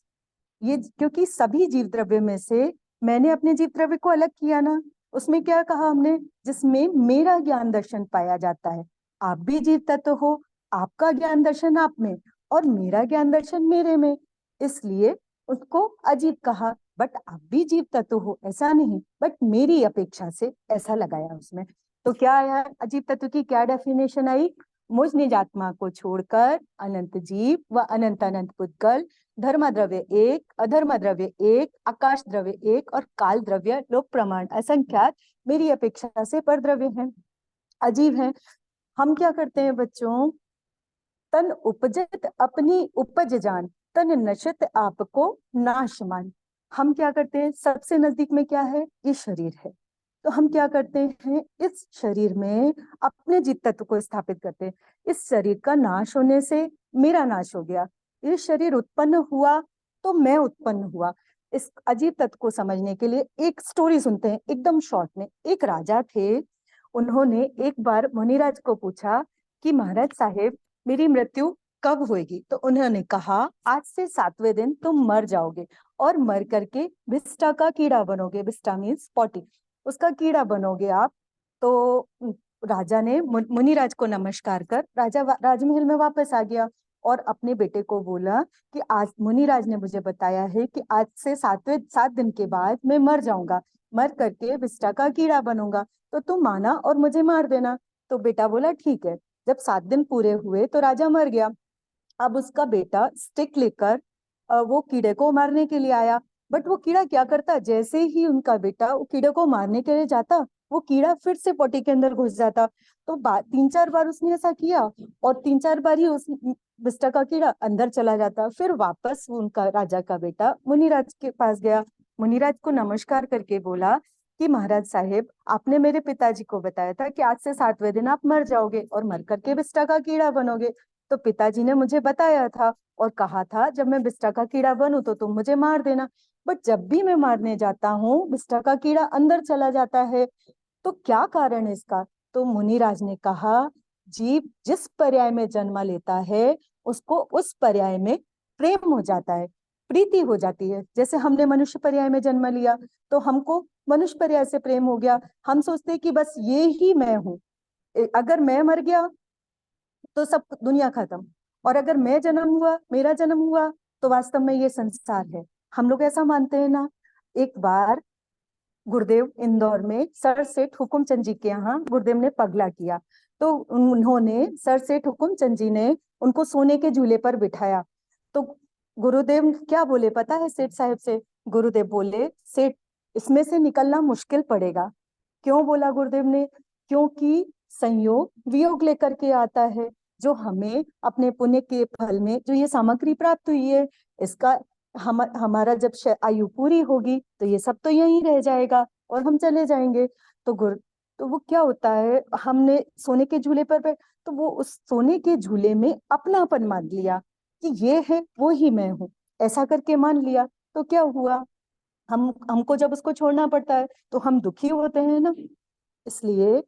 ये क्योंकि सभी जीव द्रव्य में से मैंने अपने जीव द्रव्य को अलग किया ना। उसमें क्या कहा हमने, जिसमें मेरा ज्ञान दर्शन पाया जाता है। आप भी जीव तत्व हो, आपका ज्ञान दर्शन आप में और मेरा ज्ञान दर्शन मेरे में, इसलिए उसको अजीब कहा। बट आप भी जीव तत्व हो ऐसा नहीं, बट मेरी अपेक्षा से ऐसा लगाया उसमें। तो क्या आया, अजीब तत्व की क्या डेफिनेशन आई, मुझ निज आत्मा को छोड़कर अनंत जीव व अनंत अनंत पुद्गल, धर्म द्रव्य एक, अधर्म द्रव्य एक, आकाश द्रव्य एक और काल द्रव्य लोक प्रमाण असंख्यात मेरी अपेक्षा से पर द्रव्य है, अजीब है। हम क्या करते हैं बच्चों, तन उपजत अपनी उपज जान, तन नशत आपको नाश मान। हम क्या करते हैं, सबसे नजदीक में क्या है, ये शरीर है। तो हम क्या करते हैं, इस शरीर में अपने जीव तत्व को स्थापित करते हैं। इस शरीर का नाश होने से मेरा नाश हो गया, ये शरीर उत्पन्न हुआ तो मैं उत्पन्न हुआ। इस अजीब तत्व को समझने के लिए एक स्टोरी सुनते हैं एकदम शॉर्ट में। एक राजा थे, उन्होंने एक बार मुनिराज को पूछा कि महाराज साहेब मेरी मृत्यु कब होगी। तो उन्होंने कहा आज से 7वें दिन तुम मर जाओगे और मर करके विष्टा का कीड़ा बनोगे। विष्टा मीन्स पॉटी, उसका कीड़ा बनोगे आप। तो राजा ने मुनिराज को नमस्कार कर राजा राजमहल में वापस आ गया और अपने बेटे को बोला कि आज मुनिराज ने मुझे बताया है कि आज से 7 दिन के बाद मैं मर जाऊंगा, मर करके विष्टा का कीड़ा बनूंगा, तो तुम माना और मुझे मार देना। तो बेटा बोला ठीक है। जब 7 दिन पूरे हुए तो राजा मर गया। अब उसका बेटा स्टिक लेकर वो कीड़े को मारने के लिए आया। बट वो कीड़ा क्या करता, जैसे ही उनका बेटा वो कीड़े को मारने के लिए जाता, वो कीड़ा फिर से पोटी के अंदर घुस जाता। तो 3-4 बार उसने ऐसा किया और 3-4 बार ही उस विष्टा का कीड़ा अंदर चला जाता। फिर वापस उनका राजा का बेटा मुनिराज के पास गया, मुनिराज को नमस्कार करके बोला कि महाराज साहेब आपने मेरे पिताजी को बताया था कि आज से 7वें दिन आप मर जाओगे और मर करके विष्टा का कीड़ा बनोगे। तो पिताजी ने मुझे बताया था और कहा था जब मैं विष्टा का कीड़ा बनूं तो तुम मुझे मार देना। बट जब भी मैं मारने जाता हूँ विष्टा का कीड़ा अंदर चला जाता है, तो क्या कारण है इसका? तो मुनिराज ने कहा जीव जिस पर्याय में जन्म लेता है उसको उस पर्याय में प्रेम हो जाता है, प्रीति हो जाती है। जैसे हमने मनुष्य पर्याय में जन्म लिया तो हमको मनुष्य पर्याय से प्रेम हो गया, हम सोचते हैं कि बस ये ही मैं हूँ, अगर मैं मर गया तो सब दुनिया खत्म, और अगर मैं जन्म हुआ, मेरा जन्म हुआ, तो वास्तव में ये संसार है। हम लोग ऐसा मानते हैं ना। एक बार गुरुदेव इंदौर में सर सेठ हुकुमचंद जी के यहाँ गुरुदेव ने पगला किया, तो उन्होंने सर सेठ हुकुमचंद जी ने उनको सोने के झूले पर बिठाया। तो गुरुदेव क्या बोले पता है सेठ साहब से? गुरुदेव बोले सेठ इसमें से निकलना मुश्किल पड़ेगा। क्यों बोला गुरुदेव ने? क्योंकि संयोग वियोग लेकर के आता है। जो हमें अपने पुण्य के फल में जो ये सामग्री प्राप्त हुई है, इसका हमारा जब आयु पूरी होगी तो ये सब तो यहीं रह जाएगा और हम चले जाएंगे। तो वो क्या होता है, हमने सोने के झूले पर तो वो उस सोने के झूले में अपनापन मान लिया कि ये है वो ही मैं हूँ, ऐसा करके मान लिया। तो क्या हुआ, हमको जब उसको छोड़ना पड़ता है तो हम दुखी होते हैं ना। इसलिए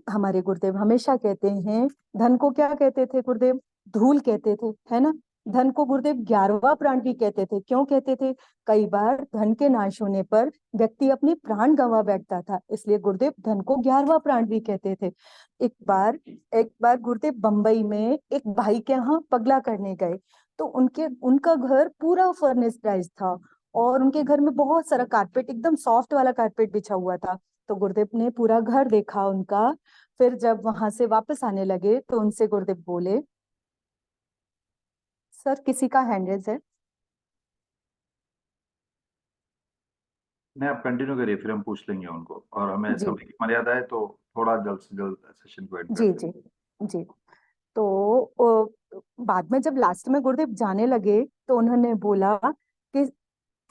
हमारे गुरुदेव हमेशा कहते हैं, धन को क्या कहते थे गुरुदेव? धूल कहते थे, है ना। धन को गुरुदेव 11वां प्राण भी कहते थे। क्यों कहते थे? कई बार धन के नाश होने पर व्यक्ति अपने प्राण गंवा बैठता था, इसलिए गुरुदेव धन को 11वां प्राण भी कहते थे। एक बार गुरुदेव बंबई में एक भाई के यहाँ पगला करने गए, तो उनका घर पूरा फर्निश्ड था और उनके घर में बहुत सारा कारपेट, एकदम सॉफ्ट वाला कारपेट बिछा हुआ था। तो गुरुदेव ने पूरा घर देखा उनका। फिर जब वहां से वापस आने लगे तो उनसे गुरुदेव बोले, सर किसी का हैंड रेज है। नहीं, आप कंटिन्यू करिए, फिर हम पूछ लेंगे उनको, और हमें जी समय की मर्यादा है तो थोड़ा जल्द से जल्द सेशन को एंड जी करते हैं। जी। तो बाद में जब लास्ट में गुरुदेव जाने लगे तो उन्होंने बोला कि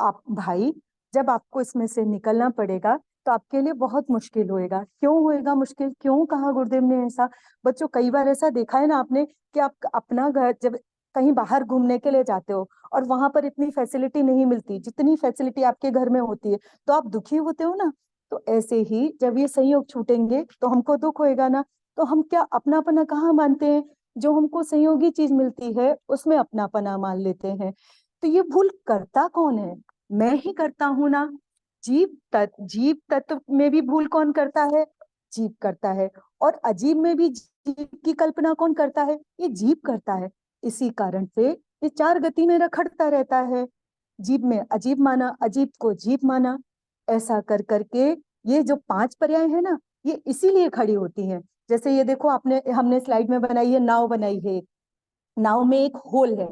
आप भाई, जब आपको इसमें से निकलना पड़ेगा तो आपके लिए बहुत मुश्किल होएगा। क्यों होएगा मुश्किल, क्यों कहा गुरुदेव ने ऐसा? बच्चों, कई बार ऐसा देखा है ना आपने कि आप अपना घर जब कहीं बाहर घूमने के लिए जाते हो और वहां पर इतनी फैसिलिटी नहीं मिलती जितनी फैसिलिटी आपके घर में होती है, तो आप दुखी होते हो ना। तो ऐसे ही जब ये संयोग छूटेंगे तो हमको दुख होएगा ना। तो हम क्या अपनापना कहाँ मानते हैं? जो हमको संयोगी चीज मिलती है उसमें अपनापना मान लेते हैं। तो ये भूल करता कौन है? मैं ही करता हूं ना। जीव तत्व में भी भूल कौन करता है? जीव करता है। और अजीब में भी जीव की कल्पना कौन करता है? ये जीव करता है। इसी कारण से ये चार गति में रखड़ता रहता है। जीव में अजीब माना, अजीब को जीव माना, ऐसा कर करके ये जो पांच पर्याय है ना, ये इसीलिए खड़ी होती हैं। जैसे ये देखो, आपने हमने स्लाइड में बनाई है, नाव बनाई है। नाव में एक होल है,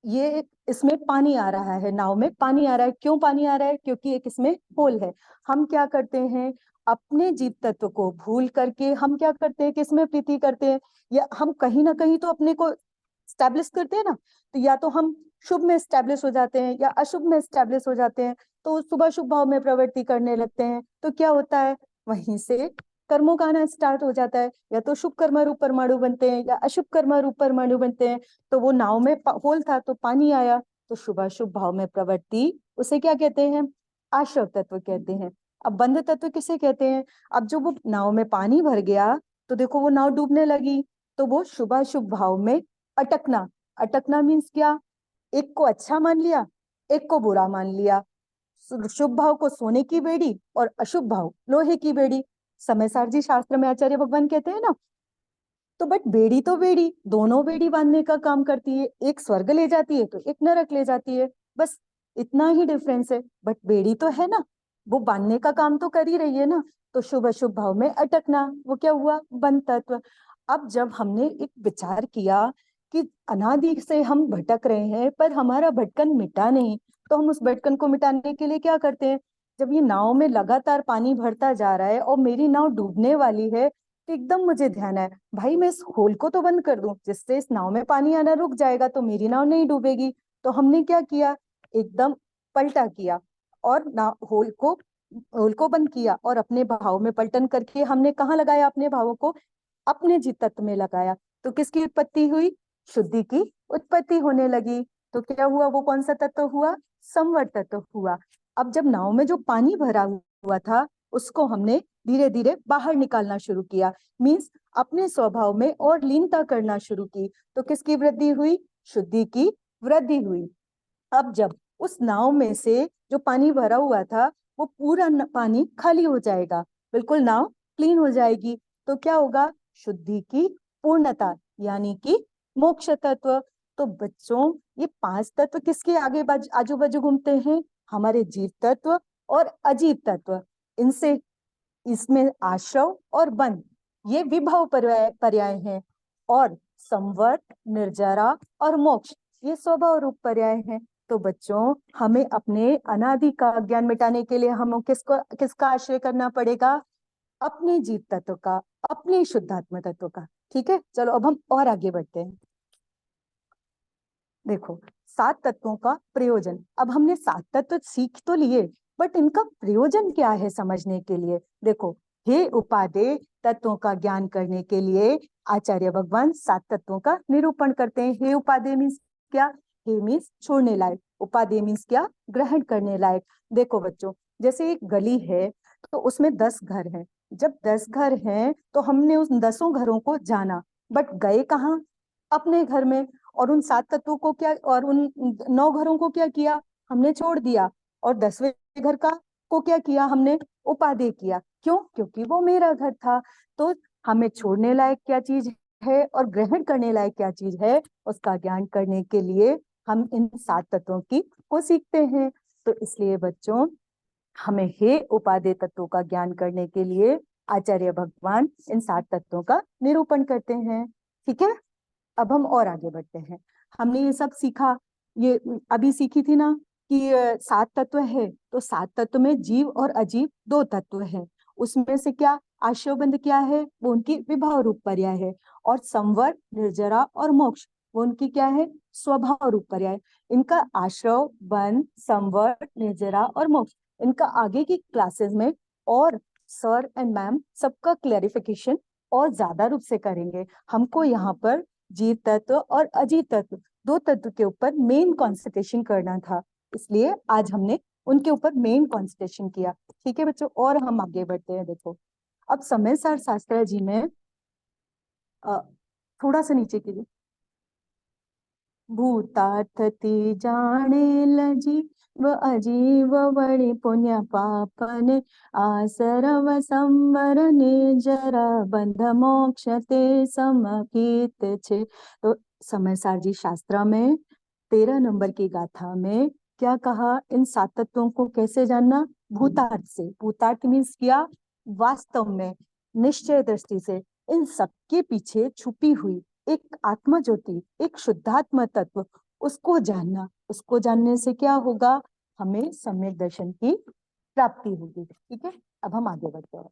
ये इसमें पानी आ रहा है, नाव में पानी आ रहा है। क्यों पानी आ रहा है? क्योंकि एक इसमें होल है। हम क्या करते हैं, अपने जीव तत्व को भूल करके हम क्या करते हैं कि इसमें प्रीति करते हैं, या हम कहीं ना कहीं तो अपने को स्टैब्लिश करते हैं ना। तो या तो हम शुभ में स्टैब्लिश हो जाते हैं या अशुभ में स्टैब्लिश हो जाते हैं। तो शुभ शुभ भाव में प्रवृत्ति करने लगते हैं तो क्या होता है, वहीं से कर्मों का आना स्टार्ट हो जाता है। या तो शुभ कर्म रूप परमाणु बनते हैं या अशुभ कर्म रूप परमाणु बनते हैं। तो वो नाव में होल था तो पानी आया, तो शुभाशुभ भाव में प्रवृत्ति, उसे क्या कहते हैं? आश्रव तत्व कहते हैं। अब बंध तत्व किसे कहते हैं? अब जो वो नाव में पानी भर गया तो देखो वो नाव डूबने लगी, तो वो शुभाशुभ भाव में अटकना। अटकना मीन्स क्या? एक को अच्छा मान लिया, एक को बुरा मान लिया। शुभ भाव को सोने की बेड़ी और अशुभ भाव लोहे की बेड़ी। समय जी शास्त्र में आचार्य भगवान कहते हैं ना। तो बट बेड़ी तो बेड़ी, दोनों बेड़ी बांधने का काम करती है। एक स्वर्ग ले जाती है तो एक नरक ले जाती है, बस इतना ही डिफरेंस है। बट बेड़ी तो है ना, वो बांधने का काम तो कर ही रही है ना। तो शुभ अशुभ भाव में अटकना, वो क्या हुआ? बंध तत्व। अब जब हमने एक विचार किया कि अनादि से हम भटक रहे हैं पर हमारा भटकन मिटा नहीं, तो हम उस भटकन को मिटाने के लिए क्या करते हैं? जब ये नाव में लगातार पानी भरता जा रहा है और मेरी नाव डूबने वाली है, तो एकदम मुझे ध्यान आया, भाई मैं इस होल को तो बंद कर दूं जिससे इस नाव में पानी आना रुक जाएगा तो मेरी नाव नहीं डूबेगी। तो हमने क्या किया, एकदम पलटा किया और ना होल को बंद किया और अपने भाव में पलटन करके हमने कहाँ लगाया? अपने भावों को अपने जीव तत्व में लगाया। तो किसकी उत्पत्ति हुई? शुद्धि की उत्पत्ति होने लगी। तो क्या हुआ? वो कौन सा तत्व हुआ? संवर तत्व हुआ। अब जब नाव में जो पानी भरा हुआ था उसको हमने धीरे धीरे बाहर निकालना शुरू किया, मीन्स अपने स्वभाव में और लीनता करना शुरू की। तो किसकी वृद्धि हुई? शुद्धि की वृद्धि हुई। अब जब उस नाव में से जो पानी भरा हुआ था वो पूरा पानी खाली हो जाएगा, बिल्कुल नाव क्लीन हो जाएगी। तो क्या होगा? शुद्धि की पूर्णता, यानी कि मोक्ष तत्व। तो बच्चों, ये पांच तत्व किसके आगे आजू बाजू घूमते हैं? हमारे जीव तत्व और अजीव तत्व। इनसे इसमें आश्रव और बंध ये विभव पर्याय हैं, और संवर्त, निर्जरा और मोक्ष ये स्वभाव रूप पर्याय हैं। तो बच्चों, हमें अपने अनादि का ज्ञान मिटाने के लिए हमें किसका आश्रय करना पड़ेगा? अपने जीव तत्व का, अपने शुद्धात्म तत्व का। ठीक है, चलो अब हम और आगे बढ़ते हैं। देखो, सात तत्वों का प्रयोजन। अब हमने सात तत्व सीख तो लिए, बट इनका प्रयोजन क्या है समझने के लिए? देखो, हे उपादेय तत्वों का ज्ञान करने के लिए आचार्य भगवान सात तत्वों का निरूपण करते हैं। हे उपादेय मीन्स क्या? हे मीन्स छोड़ने लायक, उपादेय मीन्स क्या? ग्रहण करने लायक। देखो बच्चों, जैसे एक गली है तो उसमें 10 घर हैं। जब 10 घर हैं तो हमने उन 10 घरों को जाना, बट गए कहाँ? अपने घर में। और उन सात तत्वों को क्या, और उन 9 घरों को क्या किया? हमने छोड़ दिया। और 10वें घर का को क्या किया? हमने उपादेय किया। क्यों? क्योंकि वो मेरा घर था। तो हमें छोड़ने लायक क्या चीज है और ग्रहण करने लायक क्या चीज है, उसका ज्ञान करने के लिए हम इन सात तत्वों की को सीखते हैं। तो इसलिए बच्चों, हमें हे उपादेय तत्वों का ज्ञान करने के लिए आचार्य भगवान इन सात तत्वों का निरूपण करते हैं। ठीक है, अब हम और आगे बढ़ते हैं। हमने ये सब सीखा, ये अभी सीखी थी ना कि 7 तत्व है, तो 7 तत्व में जीव और अजीव 2 तत्व है। उसमें से क्या आश्रवबंध क्या है, वो उनकी विभव रूप पर्याय है, और संवर, निर्जरा और मोक्ष वो उनकी क्या है, स्वभाव रूप पर्याय। इनका आश्रव, बंध, संवर, निर्जरा और मोक्ष, इनका आगे की क्लासेस में और सर एंड मैम सबका क्लैरिफिकेशन और ज्यादा रूप से करेंगे। हमको यहाँ पर जीव तत्व और अजीव तत्व 2 तत्व के ऊपर मेन कॉन्सेंट्रेशन करना था, इसलिए आज हमने उनके ऊपर मेन कॉन्सेंट्रेशन किया। ठीक है बच्चों, और हम आगे बढ़ते हैं। देखो अब समय सार शास्त्र जी में थोड़ा सा नीचे कीजिए। भूतार्थति जाने लजी व अजीव वणि पुण्य पापने आसरव संवर जरा बंध मोक्ष ते समकीत छे। तो समयसार जी शास्त्र में 13 नंबर की गाथा में क्या कहा, इन 7 तत्वों को कैसे जानना, भूतार्थ से। भूतार्थ मीन्स क्या, वास्तव में निश्चय दृष्टि से इन सबके पीछे छुपी हुई एक आत्मा ज्योति, एक शुद्धात्मा तत्व, उसको जानना। उसको जानने से क्या होगा, हमें सम्यक दर्शन की प्राप्ति होगी। ठीक है, अब हम आगे बढ़ते हैं।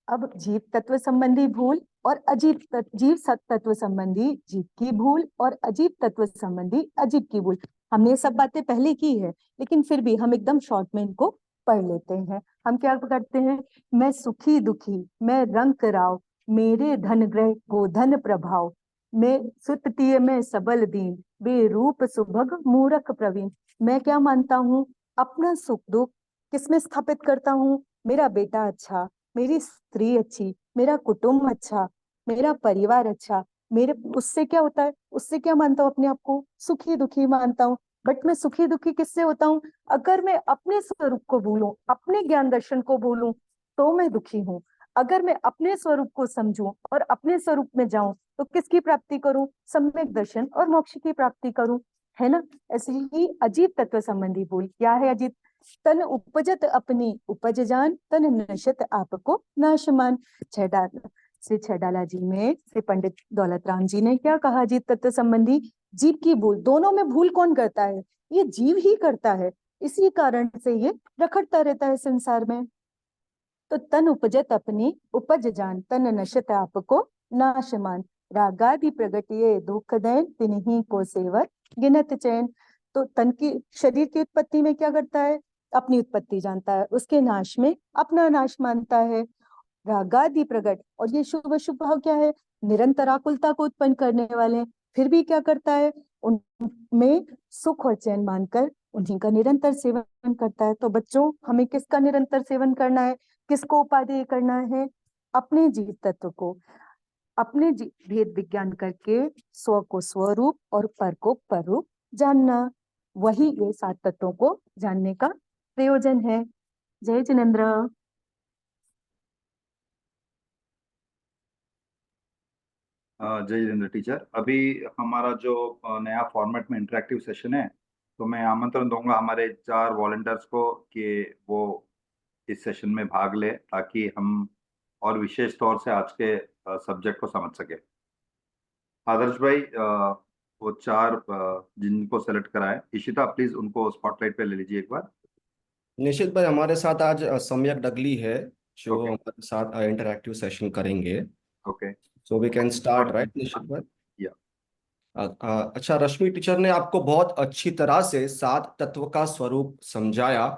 अब जीव तत्व संबंधी भूल और अजीव जीव तत्व संबंधी जीव की भूल और अजीव तत्व संबंधी अजीव की भूल, हमने ये सब बातें पहले की है, लेकिन फिर भी हम एकदम शॉर्ट में इनको पढ़ लेते हैं। हम क्या करते हैं, मैं सुखी दुखी, मैं रंग राव, मेरे धन ग्रह गोधन प्रभाव, मैं सुततीय में सबल दीन, बेरूप सुभग मूरख प्रवीण। मैं क्या मानता हूँ, अपना सुख दुख किसमें स्थापित करता हूँ, मेरा बेटा अच्छा, मेरी स्त्री अच्छी, मेरा कुटुंब अच्छा, मेरा परिवार अच्छा, मेरे उससे क्या होता है, उससे क्या मानता हूँ, अपने आप को सुखी दुखी मानता हूँ। बट मैं सुखी दुखी किससे होता हूँ, अगर मैं अपने स्वरूप को भूलूं, अपने ज्ञान दर्शन को भूलूं, तो मैं दुखी हूँ। अगर मैं अपने स्वरूप को समझूं और अपने स्वरूप में जाऊं, तो किसकी प्राप्ति करूं, सम्यक दर्शन और मोक्ष की प्राप्ति करूं, है ना। ऐसे ही अजीव तत्व संबंधी भूल क्या है, अजीव, तन उपजत अपनी उपज जान, तन नशत आपको नाशमान। श्री छेडाला जी में श्री पंडित दौलत राम जी ने क्या कहा, जीव तत्व संबंधी जीव की भूल, दोनों में भूल कौन करता है, ये जीव ही करता है, इसी कारण से ये रखड़ता रहता है संसार में। तो तन उपजत अपनी उपज जान, तन नशत आपको नाशमान, रागादि प्रगटिये दुख दैन, तिन्हीं को सेवर गिनत चैन। तो तन की, शरीर की उत्पत्ति में क्या करता है, अपनी उत्पत्ति जानता है, उसके नाश में अपना नाश मानता है। रागादि प्रगट, और ये शुभ शुभ भाव क्या है, निरंतर आकुलता को उत्पन्न करने वाले हैं, फिर भी क्या करता है, उनमें सुख और चैन मानकर उन्हीं का निरंतर सेवन करता है। तो बच्चों, हमें किसका निरंतर सेवन करना है, किसको उपादेय करना है, अपने जीव तत्व को, अपने भेद विज्ञान करके स्व को स्वरूप और पर को पररूप जानना। वही ये 7 तत्वों को जानने का प्रयोजन है। जय जिनेन्द्र। जय जितेंद्र टीचर। अभी हमारा जो नया फॉर्मेट में इंटरेक्टिव सेशन है, तो मैं आमंत्रण दूंगा हमारे 4 वॉलंटियर्स को कि वो इस सेशन में भाग ले, ताकि हम और विशेष तौर से आज के सब्जेक्ट को समझ सके। आदर्श भाई, वो 4 जिनको सेलेक्ट कराए, इशिता प्लीज उनको स्पॉटलाइट पे ले लीजिए एक बार। निश्चित भाई, हमारे साथ आज सम्यक डगली है जो Okay. हमारे साथ इंटरैक्टिव सेशन करेंगे। Okay, so we can start, right निश्चित भाई? या अच्छा, रश्मि टीचर ने आपको बहुत अच्छी तरह से 7 तत्व का स्वरूप समझाया।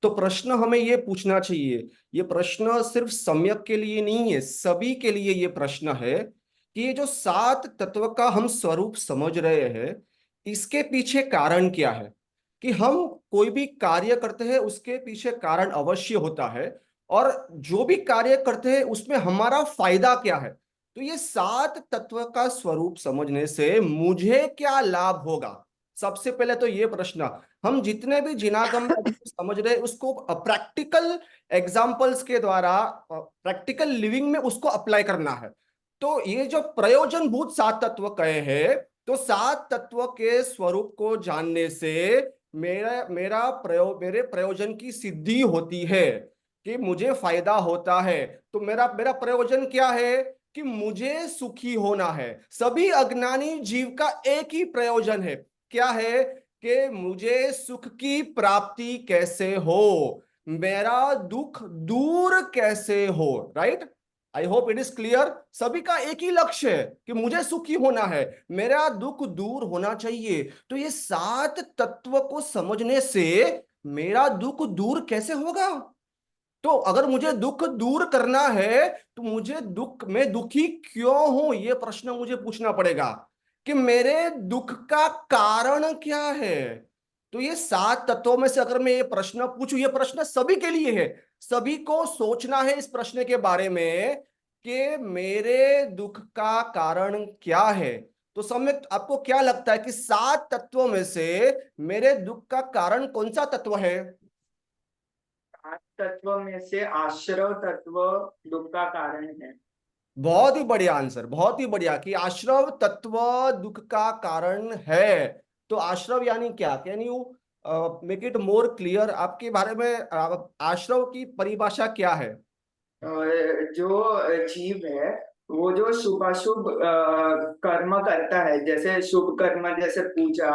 तो प्रश्न हमें ये पूछना चाहिए, ये प्रश्न सिर्फ सम्यक के लिए नहीं है, सभी के लिए ये प्रश्न है कि ये जो 7 तत्व का हम स्वरूप समझ रहे हैं, इसके पीछे कारण क्या है। कि हम कोई भी कार्य करते हैं उसके पीछे कारण अवश्य होता है, और जो भी कार्य करते हैं उसमें हमारा फायदा क्या है। तो ये 7 तत्व का स्वरूप समझने से मुझे क्या लाभ होगा, सबसे पहले तो ये प्रश्न। हम जितने भी जिनागम समझ रहे उसको प्रैक्टिकल एग्जाम्पल्स के द्वारा, प्रैक्टिकल लिविंग में उसको अप्लाई करना है। तो ये जो प्रयोजनभूत 7 तत्व कहे हैं, तो 7 तत्व के स्वरूप को जानने से मेरे प्रयोजन की सिद्धि होती है, कि मुझे फायदा होता है। तो मेरा मेरा प्रयोजन क्या है, कि मुझे सुखी होना है। सभी अज्ञानी जीव का एक ही प्रयोजन है, क्या है, कि मुझे सुख की प्राप्ति कैसे हो, मेरा दुख दूर कैसे हो, right. I hope it is clear. सभी का एक ही लक्ष्य है कि मुझे सुखी होना है, मेरा दुख दूर होना चाहिए। तो ये 7 तत्व को समझने से मेरा दुख दूर कैसे होगा? तो अगर मुझे दुख दूर करना है तो मुझे मैं दुखी क्यों हूं, ये प्रश्न मुझे पूछना पड़ेगा कि मेरे दुख का कारण क्या है। तो ये 7 तत्वों में से अगर मैं ये प्रश्न पूछूं, ये प्रश्न सभी के लिए है, सभी को सोचना है इस प्रश्न के बारे में कि मेरे दुख का कारण क्या है। तो सम्यक आपको क्या लगता है कि 7 तत्वों में से मेरे दुख का कारण कौन सा तत्व है? 8 तत्व में से आश्रव तत्व दुख का कारण है। बहुत ही बढ़िया आंसर, बहुत ही बढ़िया, कि आश्रव तत्व दुख का कारण है। तो आश्रव यानी क्या? Can you make it more clear? आपके बारे में आश्रव की परिभाषा क्या है? जो जीव है वो जो शुभाशुभ कर्म करता है, जैसे शुभ कर्म जैसे पूजा,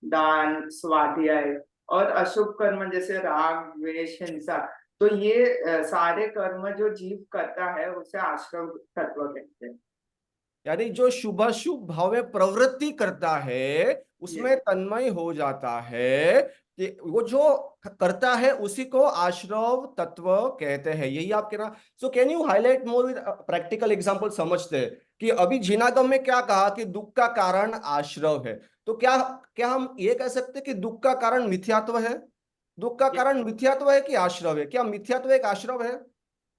दान, स्वाध्याय, और अशुभ कर्म जैसे राग, द्वेष, हिंसा, तो ये सारे कर्म जो जीव करता है उसे आश्रव तत्व कहते हैं। यानी जो शुभाशुभ भाव में प्रवृत्ति करता है उसमें तन्मय हो जाता है, कि वो जो करता है उसी को आश्रव तत्व कहते हैं, यही आप कहना। So can you highlight more with practical example? समझते हैं कि अभी जिनागम में क्या कहा कि दुख का कारण आश्रव है, तो क्या क्या हम ये कह सकते हैं कि दुख का कारण मिथ्यात्व है? दुख का कारण मिथ्यात्व है कि आश्रव है? क्या मिथ्यात्व एक आश्रव है?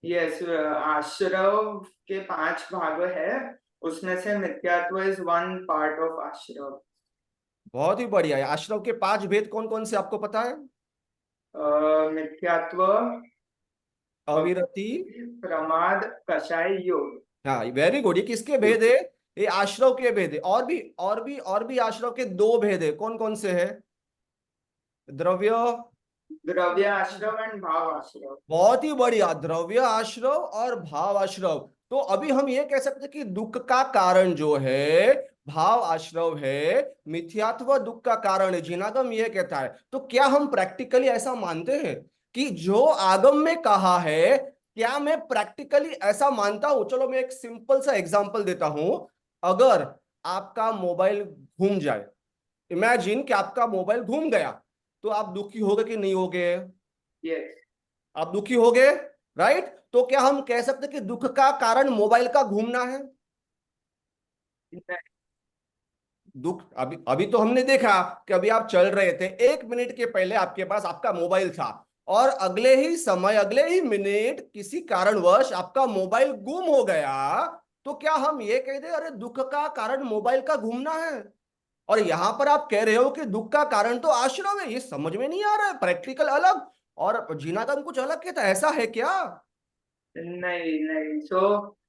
यस, आश्रव के 5 भाग है, उसमें से मिथ्यात्व इज वन पार्ट ऑफ आश्रव। बहुत ही बढ़िया है। आश्रव के 5 भेद कौन कौन से आपको पता है? मिथ्यात्व, अविरति, प्रमाद, कषाय, योग। हाँ वेरी गुड। ये किसके भेद है? ये आश्रव के भेद है। और भी आश्रव के 2 भेद है, कौन कौन से है? द्रव्य द्रव्य आश्रव एंड भाव आश्रव। बहुत ही बढ़िया, द्रव्य आश्रव और भाव आश्रव। तो अभी हम ये कह सकते हैं कि दुख का कारण जो है भाव आश्रव है, मिथ्यात्व दुख का कारण है, जिनागम ये कहता है। तो क्या हम प्रैक्टिकली ऐसा मानते हैं कि जो आगम में कहा है, क्या मैं प्रैक्टिकली ऐसा मानता हूं? चलो मैं एक सिंपल सा एग्जांपल देता हूं। अगर आपका मोबाइल घूम जाए, इमेजिन कि आपका मोबाइल घूम गया, तो आप दुखी होगे कि नहीं होगे? यस। आप दुखी हो गए, राइट। तो क्या हम कह सकते कि दुख का कारण मोबाइल का घूमना है? दुख अभी अभी तो हमने देखा कि अभी आप चल रहे थे, 1 मिनट के पहले आपके पास आपका मोबाइल था, और अगले ही समय, अगले ही मिनट किसी कारणवश आपका मोबाइल गुम हो गया। तो क्या हम ये कह दे अरे दुख का कारण मोबाइल का घूमना है? और यहां पर आप कह रहे हो कि दुख का कारण तो आश्रम है। ये समझ में नहीं आ रहा है। प्रैक्टिकल अलग और जिनागम कुछ अलग कहता है, ऐसा है क्या? नहीं नहीं, सो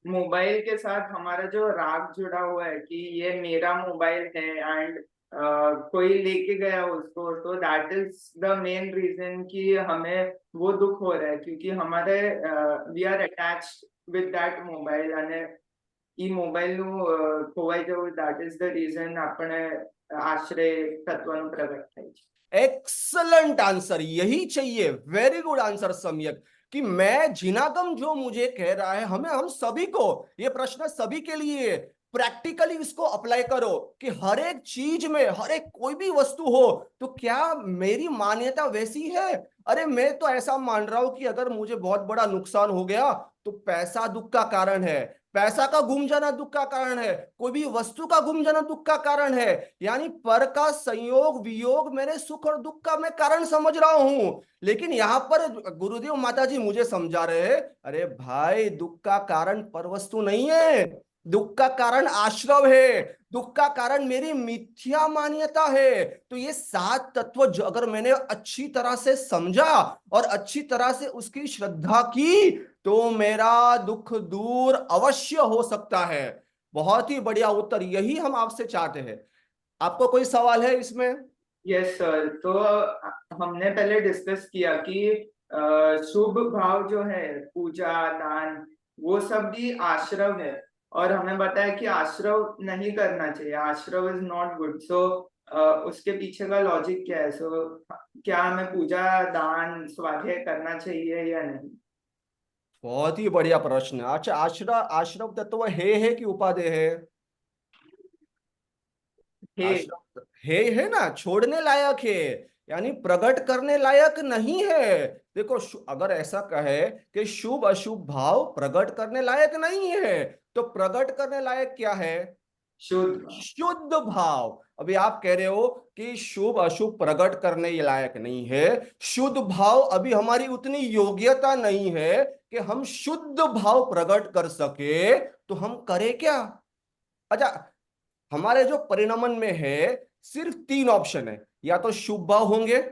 मोबाइल के साथ हमारा जो राग जुड़ा हुआ है कि ये मेरा मोबाइल है एंड कोई लेके गया उसको, तो that is the main reason कि हमें वो दुख हो रहा है, क्योंकि हमारे we are attached with that mobile, અને ઈ મોબાઈલનું ખોવાઈ જવું, that is the reason આપણે આશ્રય તત્વનું પ્રગટ થાય છે। एक्सलेंट आंसर, यही चाहिए। वेरी गुड आंसर सम्यक, कि मैं जिनागम जो मुझे कह रहा है, हम सभी को ये प्रश्न सभी के लिए प्रैक्टिकली इसको अप्लाई करो कि हर एक चीज में, हर एक कोई भी वस्तु हो, तो क्या मेरी मान्यता वैसी है? अरे मैं तो ऐसा मान रहा हूं कि अगर मुझे बहुत बड़ा नुकसान हो गया तो पैसा दुख का कारण है, पैसा का गुम जाना दुख का कारण है, कोई भी वस्तु का गुम जाना दुख का कारण है। यानी पर का संयोग वियोग मेरे सुख और दुख का मैं कारण समझ रहा हूं। लेकिन यहां पर गुरुदेव माता जी मुझे समझा रहे हैं, अरे भाई दुख का कारण पर वस्तु नहीं है, दुख का कारण आश्रव है, दुख का कारण मेरी मिथ्या मान्यता है। तो ये 7 तत्व जो अगर मैंने अच्छी तरह से समझा और अच्छी तरह से उसकी श्रद्धा की, तो मेरा दुख दूर अवश्य हो सकता है। बहुत ही बढ़िया उत्तर, यही हम आपसे चाहते हैं। आपको कोई सवाल है इसमें? यस सर, तो हमने पहले डिस्कस किया कि शुभ भाव जो है, पूजा, दान, वो सब भी आश्रव है, और हमें बताया कि आश्रव नहीं करना चाहिए, आश्रव इज नॉट गुड। सो उसके पीछे का लॉजिक क्या है? सो क्या हमें पूजा दान स्वाध्याय करना चाहिए या नहीं? बहुत ही बढ़िया प्रश्न। अच्छा, आश्रव तत्व है कि उपादेय है? हे आश्रव है ना, छोड़ने लायक है, यानी प्रकट करने लायक नहीं है। देखो, अगर ऐसा कहे कि शुभ अशुभ भाव प्रकट करने लायक नहीं है, तो प्रकट करने लायक क्या है? शुद्ध। शुद्ध भाव। अभी आप कह रहे हो कि शुभ अशुभ प्रकट करने लायक नहीं है, शुद्ध भाव अभी हमारी उतनी योग्यता नहीं है कि हम शुद्ध भाव प्रकट कर सके, तो हम करें क्या? अच्छा, हमारे जो परिणमन में है सिर्फ 3 ऑप्शन है, या तो शुभ भाव होंगे,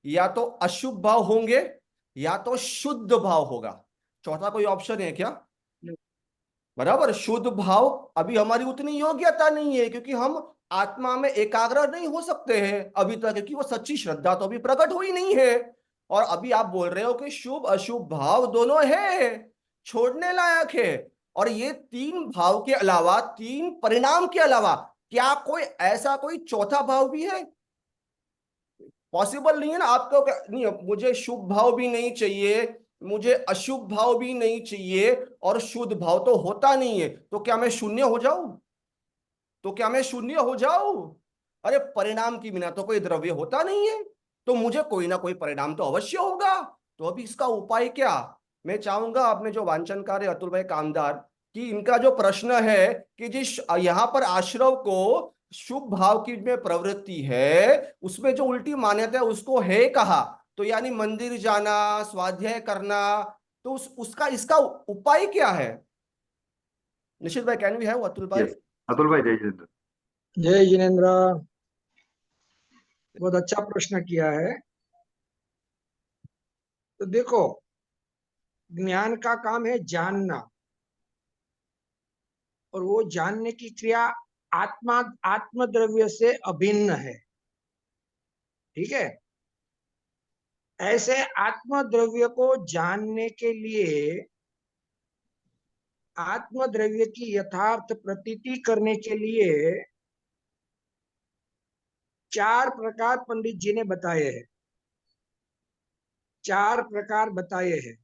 या तो अशुभ भाव होंगे, या तो शुद्ध भाव होगा। चौथा कोई ऑप्शन है क्या? बराबर। शुद्ध भाव अभी हमारी उतनी योग्यता नहीं है, क्योंकि हम आत्मा में एकाग्र नहीं हो सकते हैं अभी तक, क्योंकि वो सच्ची श्रद्धा तो अभी प्रकट हुई नहीं है। और अभी आप बोल रहे हो कि शुभ अशुभ भाव दोनों है, छोड़ने लायक है। और ये 3 भाव के अलावा, 3 परिणाम के अलावा, क्या कोई ऐसा कोई चौथा भाव भी है? पॉसिबल नहीं है ना। आपको नहीं, मुझे शुभ भाव भी नहीं चाहिए, मुझे अशुभ भाव भी नहीं चाहिए, और शुद्ध भाव तो होता नहीं है, तो क्या मैं शून्य हो जाऊं? अरे, परिणाम के बिना तो कोई द्रव्य होता नहीं है, तो मुझे कोई ना कोई परिणाम तो अवश्य होगा। तो अभी इसका उपाय क्या? मैं चाहूंगा अपने जो वांछनकार है अतुल भाई कामदार, कि इनका जो प्रश्न है कि जिस यहाँ पर आश्रव को शुभ भाव की में प्रवृत्ति है, उसमें जो उल्टी मान्यता है उसको है कहा, तो यानी मंदिर जाना, स्वाध्याय करना, तो उसका इसका उपाय क्या है? निश्चित भाई, कैन वी हैव अतुल भाई? यस, अतुल भाई, जय जितेंद्र। जय जिनेन्द्र। बहुत अच्छा प्रश्न किया है। तो देखो, ज्ञान का काम है जानना, और वो जानने की क्रिया आत्म द्रव्य से अभिन्न है। ठीक है। ऐसे आत्म द्रव्य को जानने के लिए, आत्म द्रव्य की यथार्थ प्रतीति करने के लिए 4 प्रकार पंडित जी ने बताए हैं। 4 प्रकार बताए हैं।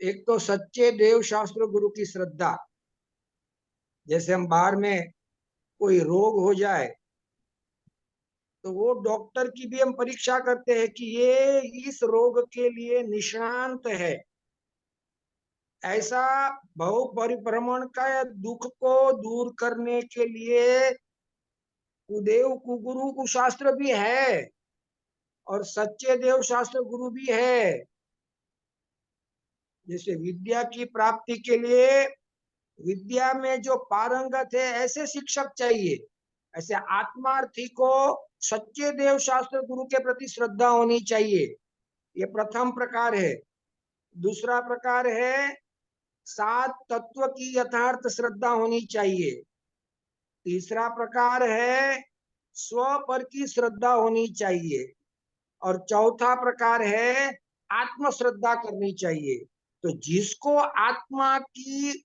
एक तो सच्चे देव शास्त्र गुरु की श्रद्धा। जैसे हम बाहर में कोई रोग हो जाए, तो वो डॉक्टर की भी हम परीक्षा करते हैं कि ये इस रोग के लिए निष्णांत है। ऐसा बहु परिभ्रमण का दुख को दूर करने के लिए कुदेव कुगुरु कुशास्त्र भी है, और सच्चे देव शास्त्र गुरु भी है। जैसे विद्या की प्राप्ति के लिए विद्या में जो पारंगत है ऐसे शिक्षक चाहिए, ऐसे आत्मार्थी को सच्चे देव शास्त्र गुरु के प्रति श्रद्धा होनी चाहिए। ये प्रथम प्रकार है। दूसरा प्रकार है 7 तत्व की यथार्थ श्रद्धा होनी चाहिए। तीसरा प्रकार है स्व पर की श्रद्धा होनी चाहिए। और चौथा प्रकार है आत्म श्रद्धा करनी चाहिए। तो जिसको आत्मा की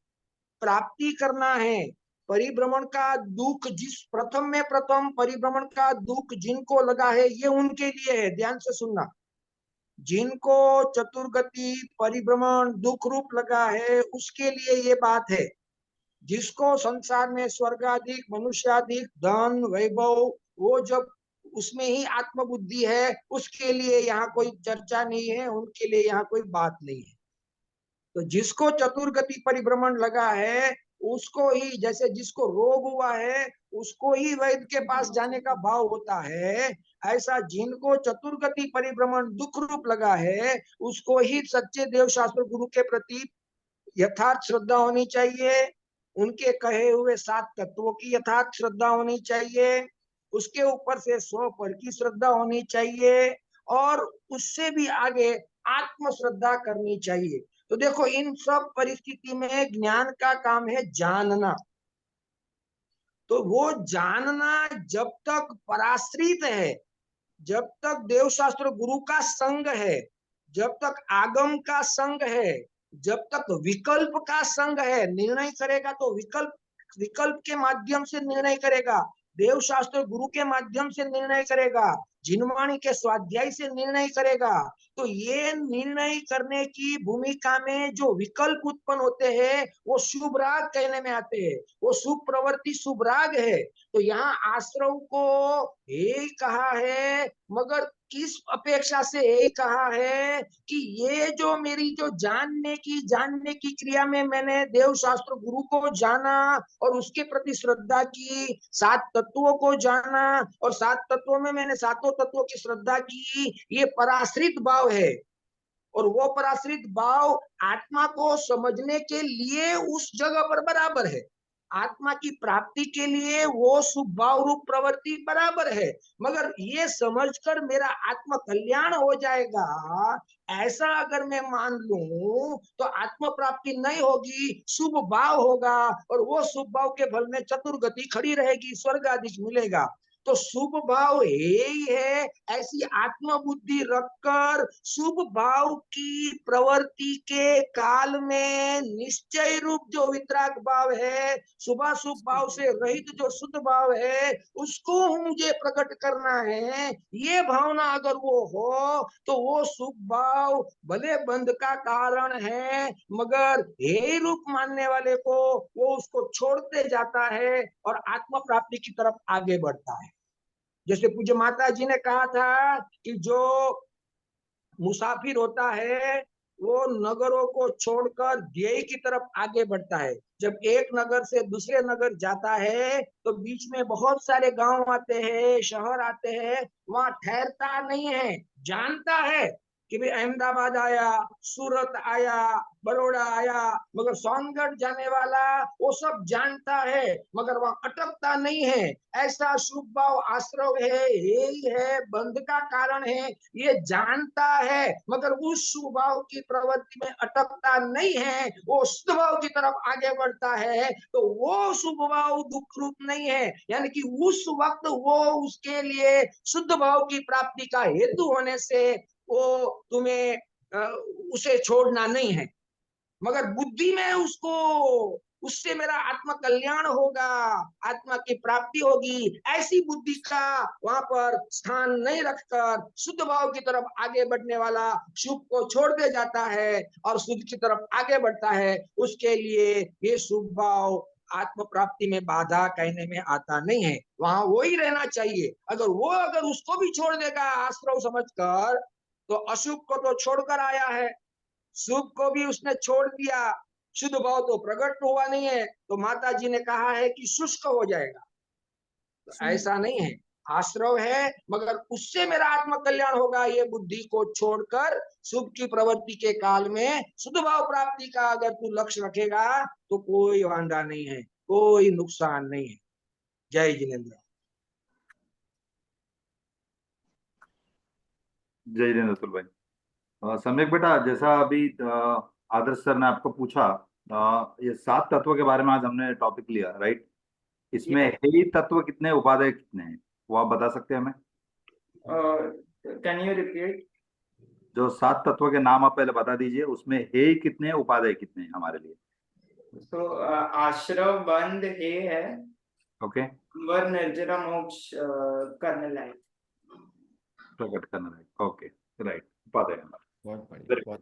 प्राप्ति करना है, परिभ्रमण का दुख, जिस प्रथम परिभ्रमण का दुख जिनको लगा है, ये उनके लिए है। ध्यान से सुनना। जिनको चतुर्गति परिभ्रमण दुख रूप लगा है, उसके लिए ये बात है। जिसको संसार में स्वर्गाधिक मनुष्याधिक धन वैभव, वो जब उसमें ही आत्मबुद्धि है, उसके लिए यहाँ कोई चर्चा नहीं है, उनके लिए यहाँ कोई बात नहीं है। तो जिसको चतुर्गति परिभ्रमण लगा है, उसको ही, जैसे जिसको रोग हुआ है उसको ही वैद्य के पास जाने का भाव होता है, ऐसा जिनको चतुर्गति परिभ्रमण दुख रूप लगा है, उसको ही सच्चे देव शास्त्र गुरु के प्रति यथार्थ श्रद्धा होनी चाहिए। उनके कहे हुए 7 तत्वों की यथार्थ श्रद्धा होनी चाहिए। उसके ऊपर से स्व पर की श्रद्धा होनी चाहिए, और उससे भी आगे आत्म श्रद्धा करनी चाहिए। तो देखो, इन सब परिस्थिति में ज्ञान का काम है जानना। तो वो जानना जब तक पराश्रित है, जब तक देव शास्त्र गुरु का संग है, जब तक आगम का संग है, जब तक विकल्प का संग है, निर्णय करेगा तो विकल्प के माध्यम से निर्णय करेगा। देवशास्त्र गुरु के माध्यम से निर्णय करेगा, जिनवाणी के स्वाध्याय से निर्णय करेगा, तो ये निर्णय करने की भूमिका में जो विकल्प उत्पन्न होते हैं वो शुभ राग कहने में आते हैं, वो शुभ प्रवृत्ति शुभ राग है। तो यहाँ आश्रव को यही कहा है, मगर किस अपेक्षा से यही कहा है कि ये जो मेरी जो जानने की क्रिया में मैंने देव शास्त्र गुरु को जाना और उसके प्रति श्रद्धा की, 7 तत्वों को जाना और 7 तत्वों में मैंने 7 तत्वों की श्रद्धा की, ये पराश्रित भाव है। और वो पराश्रित भाव आत्मा को समझने के लिए उस जगह पर बराबर है, आत्मा की प्राप्ति के लिए वो स्वभाव रूप प्रवृत्ति बराबर है, मगर ये समझकर मेरा आत्म कल्याण हो जाएगा, ऐसा अगर मैं मान लूं तो आत्म प्राप्ति नहीं होगी, शुभ भाव होगा और वो शुभ भाव के फल में चतुर्गति खड़ी रहेगी, स्वर्ग आदि मिलेगा। तो शुभ भाव यही है, ऐसी आत्म बुद्धि रखकर शुभ भाव की प्रवृत्ति के काल में निश्चय रूप जो वितराग भाव है, शुभाशुभ भाव से रहित जो शुद्ध भाव है, उसको मुझे प्रकट करना है। ये भावना अगर वो हो तो वो शुभ भाव भले बंध का कारण है, मगर हे रूप मानने वाले को वो उसको छोड़ते जाता है और आत्म प्राप्ति की तरफ आगे बढ़ता है। जैसे पूज्य माता जी ने कहा था कि जो मुसाफिर होता है वो नगरों को छोड़कर ध्येय की तरफ आगे बढ़ता है। जब एक नगर से दूसरे नगर जाता है तो बीच में बहुत सारे गांव आते हैं, शहर आते हैं, वहां ठहरता नहीं है, जानता है कि भाई अहमदाबाद आया, सूरत आया, बड़ौदा आया, मगर सोनगढ़ जाने वाला वो सब जानता है, मगर वहां अटकता नहीं है। ऐसा शुभ भाव आश्रव है, यही है, बंध का कारण है, ये जानता है, मगर उस शुभ भाव की प्रवृत्ति में अटकता नहीं है, वो शुद्ध भाव की तरफ आगे बढ़ता है। तो वो शुभ भाव दुख रूप नहीं है, यानी कि उस वक्त वो उसके लिए शुद्ध भाव की प्राप्ति का हेतु होने से वो तुम्हें उसे छोड़ना नहीं है, मगर बुद्धि में उसको उससे मेरा आत्मा कल्याण होगा, आत्मा की प्राप्ति होगी, ऐसी बुद्धि का वहां पर स्थान नहीं रखकर शुद्ध भाव की तरफ आगे बढ़ने वाला शुभ को छोड़ दे जाता है और शुद्ध की तरफ आगे बढ़ता है। उसके लिए ये शुभ भाव आत्म प्राप्ति में बाधा कहने में आता नहीं है, वहां वो ही रहना चाहिए। अगर उसको भी छोड़ देगा आश्रव समझकर, तो अशुभ को तो छोड़कर आया है, शुभ को भी उसने छोड़ दिया, शुद्ध भाव तो प्रकट हुआ नहीं है, तो माता जी ने कहा है कि शुष्क हो जाएगा। तो ऐसा नहीं है, आश्रव है, मगर उससे मेरा आत्म कल्याण होगा, ये बुद्धि को छोड़कर शुभ की प्रवृत्ति के काल में शुद्ध भाव प्राप्ति का अगर तू लक्ष्य रखेगा तो कोई वांधा नहीं है, कोई नुकसान नहीं है। जय जिनेन्द्र। जय जिनेन्द्र अतुल भाई। सम्यक बेटा, जैसा अभी आदर्श सर ने आपको पूछा, ये 7 तत्व के बारे में आज हमने टॉपिक लिया, राइट? इसमें हेय तत्व कितने, उपादेय कितने हैं, वो आप बता सकते हैं हमें? Can you repeat? जो 7 तत्व के नाम आप पहले बता दीजिए, उसमें हेय कितने हैं, उपादेय कितने हैं हमारे लिए? तो आश्रव बंद हे है, ओके, वर निर्जरा मोक्ष करने लायक, प्रकट करना लायक, ओके, राइट, उपादेय हमारे। बहुत बढ़िया।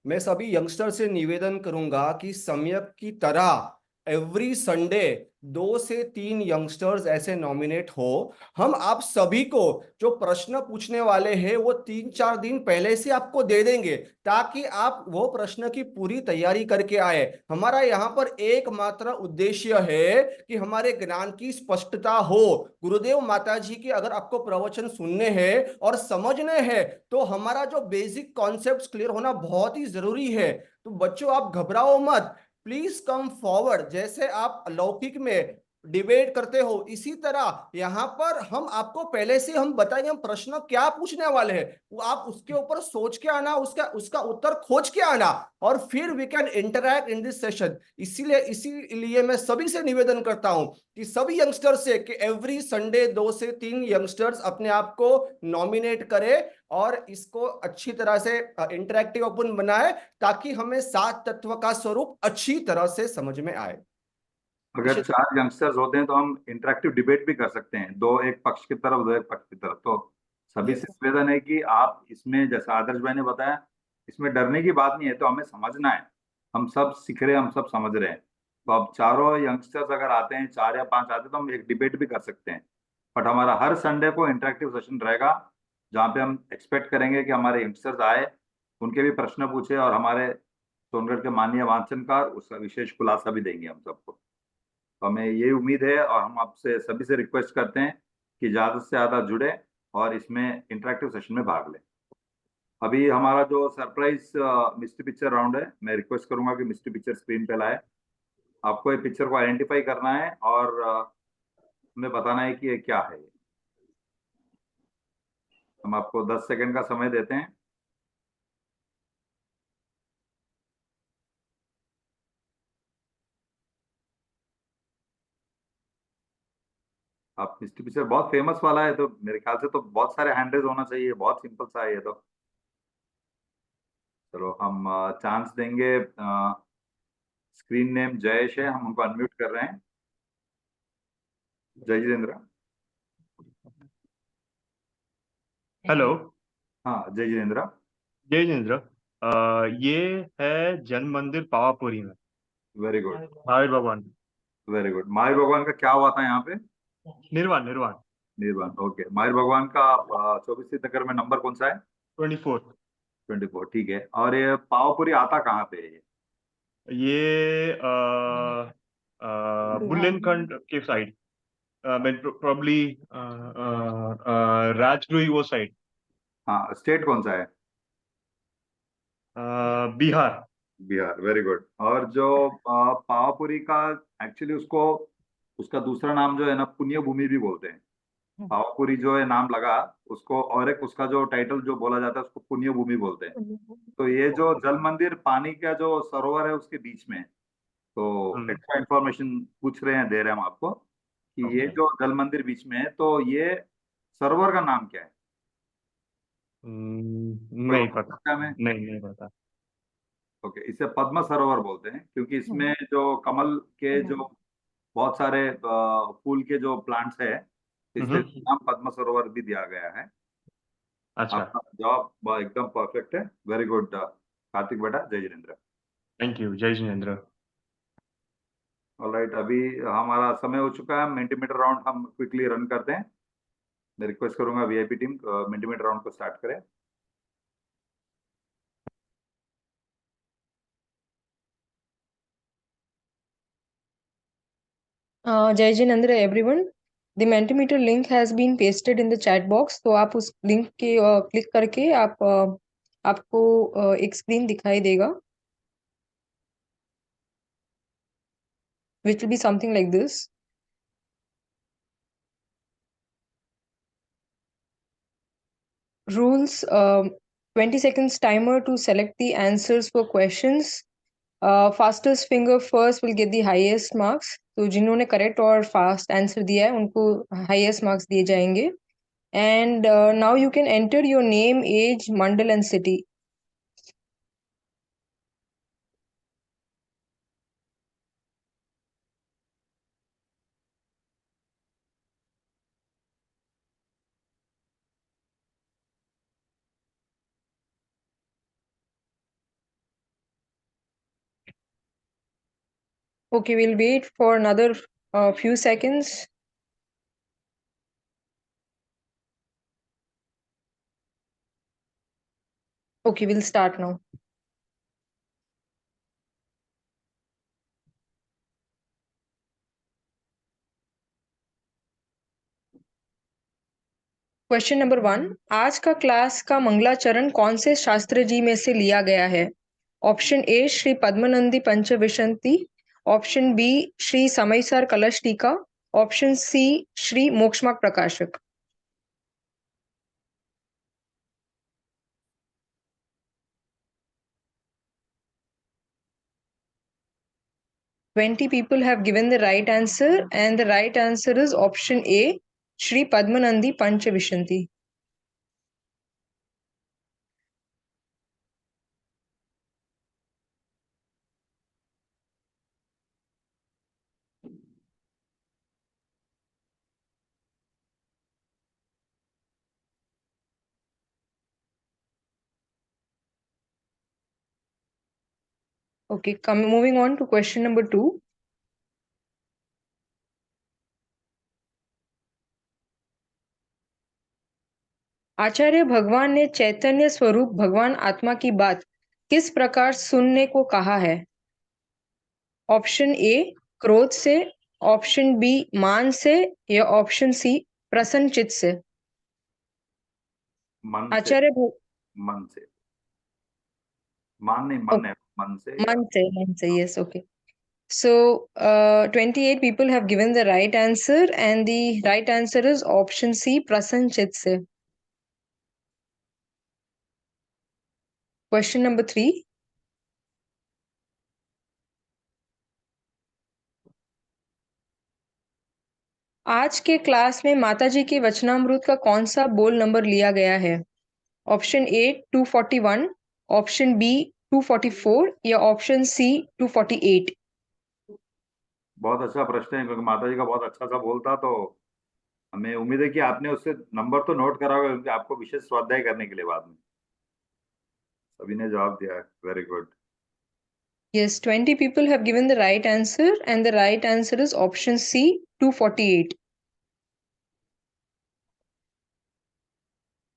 मैं सभी यंगस्टर से निवेदन करूंगा कि सम्यक की तरह एवरी संडे 2 से 3 यंगस्टर्स ऐसे नॉमिनेट हो। हम आप सभी को जो प्रश्न पूछने वाले हैं वो 3-4 दिन पहले से आपको दे देंगे, ताकि आप वो प्रश्न की पूरी तैयारी करके आए। हमारा यहाँ पर एकमात्र उद्देश्य है कि हमारे ज्ञान की स्पष्टता हो। गुरुदेव माता जी के अगर आपको प्रवचन सुनने हैं और समझने हैं तो हमारा जो बेसिक कॉन्सेप्ट्स क्लियर होना बहुत ही जरूरी है। तो बच्चों, आप घबराओ मत, प्लीज कम फॉरवर्ड। जैसे आप लौकिक में डिबेट करते हो, इसी तरह यहाँ पर हम आपको पहले से हम बताएंगे हम प्रश्न क्या पूछने वाले हैं, वो आप उसके ऊपर सोच के आना, उसका उत्तर खोज के आना, और फिर we can interact in this session. इसीलिए मैं सभी से निवेदन करता हूं कि सभी यंगस्टर से कि एवरी संडे 2 से 3 यंगस्टर्स अपने आप को नॉमिनेट करें और इसको अच्छी तरह से इंटरैक्टिव ओपन बनाए, ताकि हमें 7 तत्व का स्वरूप अच्छी तरह से समझ में आए। अगर 4 यंगस्टर्स होते हैं तो हम इंटरेक्टिव डिबेट भी कर सकते हैं, दो एक पक्ष की तरफ, दो एक पक्ष की तरफ। तो सभी से निवेदन है कि आप इसमें, जैसा आदर्श भाई ने बताया, इसमें डरने की बात नहीं है, तो हमें समझना है। हम सब सीख रहे हैं, हम सब समझ रहे हैं। तो अब चारों यंगस्टर्स अगर आते हैं, 4 या 5 आते हैं, तो हम एक डिबेट भी कर सकते हैं। बट हमारा हर संडे को इंटरेक्टिव सेशन रहेगा, जहाँ पे हम एक्सपेक्ट करेंगे कि हमारे यंगस्टर्स आए, उनके भी प्रश्न पूछे, और हमारे सोनगढ़ के माननीय वाचनकार उसका विशेष खुलासा भी देंगे हम सबको। तो हमें यही उम्मीद है, और हम आपसे सभी से रिक्वेस्ट करते हैं कि ज़्यादा से ज़्यादा जुड़े और इसमें इंटरेक्टिव सेशन में भाग लें। अभी हमारा जो सरप्राइज मिस्ट्री पिक्चर राउंड है, मैं रिक्वेस्ट करूंगा कि मिस्ट्री पिक्चर स्क्रीन पे लाए। आपको ये पिक्चर को आइडेंटिफाई करना है और हमें बताना है कि ये क्या है। हम आपको 10 सेकंड का समय देते हैं। आप मिस्ट्री पिक्चर बहुत फेमस वाला है, तो मेरे ख्याल से तो बहुत सारे हैंड रेज होना चाहिए, बहुत सिंपल सा है ये तो। चलो हम चांस देंगे। स्क्रीन नेम जयेश है, हम उनको अनम्यूट कर रहे हैं। जय जितेंद्र। हेलो। हाँ, जय जितेंद्र। जय जिनेंद्र। ये है जन्म मंदिर पावापुरी में। वेरी गुड, महावीर भगवान। Very good. महावीर भगवान का क्या हुआ था यहाँ पे? निर्वाण निर्वाण। निर्वाण, ओके। महावीर भगवान का 24 नगर में नंबर कौन सा है? 24। 24, ठीक है। और ये पावापुरी आता कहाँ पे है? ये बुंदेलखंड के साइड, प्रॉब्ली राजगृही वो साइड। हाँ, स्टेट कौन सा है? बिहार। Bihar, very good. और जो पावापुरी का एक्चुअली उसको, उसका दूसरा नाम जो है ना, पुण्य भूमि भी बोलते हैं। पावापुरी जो है नाम लगा उसको, और एक उसका जो टाइटल जो बोला जाता है उसको पुण्य भूमि बोलते हैं। तो ये जो जल मंदिर पानी का जो सरोवर है उसके बीच में है। तो एक्स्ट्रा इंफॉर्मेशन पूछ रहे हैं, दे रहे हैं हम आपको कि ये जो जल मंदिर बीच में है, तो ये सरोवर का नाम क्या है? नहीं पता। क्या में? नहीं पता। ओके, इसे पद्म सरोवर बोलते हैं, क्योंकि इसमें जो कमल के जो बहुत सारे फूल के जो प्लांट्स है, इसलिए नाम पद्म सरोवर भी दिया गया है। अच्छा, आपका जवाब एकदम परफेक्ट है, वेरी गुड कार्तिक बेटा। जय जिनेंद्र। Thank you. जय जिनेंद्र। ऑलराइट, अभी हमारा समय हो चुका है। मिनटीमीटर राउंड हम क्विकली रन करते हैं। मैं रिक्वेस्ट करूंगा वीआईपी टीम मिनटीमीटर राउंड को स्टार्ट करें। जय जिनेंद्र everyone. The Mentimeter link has been pasted in the chat box. तो आप उस लिंक के क्लिक करके आपको एक स्क्रीन दिखाई देगा, which will be something like this. Rules: 20 seconds timer to select the answers for questions. Fastest finger first will get the highest marks. तो जिन्होंने करेक्ट और फास्ट आंसर दिया है उनको हाईएस्ट मार्क्स दिए जाएंगे। And now you can enter your name, age, mandal and city. Okay, we'll wait for another few seconds. Okay, we'll start now. Question number 1, आज का क्लास का मंगलाचरण कौन से शास्त्र जी में से लिया गया है? Option A Shri Padmanandi Panchavimshati, option B Shri Samaysar Kalash Tika, option C Shri मोक्षमार्ग प्रकाशक। Twenty people have given the right answer, and the right answer is option A, Shri Padmanandi Panchavishanti. Okay, moving on to question number 2. आचार्य भगवान ने चैतन्य स्वरूप भगवान आत्मा की बात किस प्रकार सुनने को कहा है? ऑप्शन ए क्रोध से, ऑप्शन बी मान से, या ऑप्शन सी प्रसन्न चित्त से? मन से, आचार्य मन से, मान नहीं, मन है, मन से, मन से, yes, okay. So 28 people have given the right answer, and the right answer is option C, prasann chit se. Question number 3. आज के क्लास में माताजी के वचनामृत का कौन सा बोल नंबर लिया गया है? ऑप्शन ए 241, ऑप्शन बी 244, या ऑप्शन सी 248? बहुत अच्छा प्रश्न है, क्योंकि माता जी का बहुत अच्छा सा बोल था, तो हमें उम्मीद है कि आपने उससे नंबर तो नोट करा होगा, क्योंकि आपको विशेष स्वाध्याय करने के लिए बाद में सभी ने जवाब दिया। Very good. Yes, 20 people have given the right answer, and the right answer is option C, 248.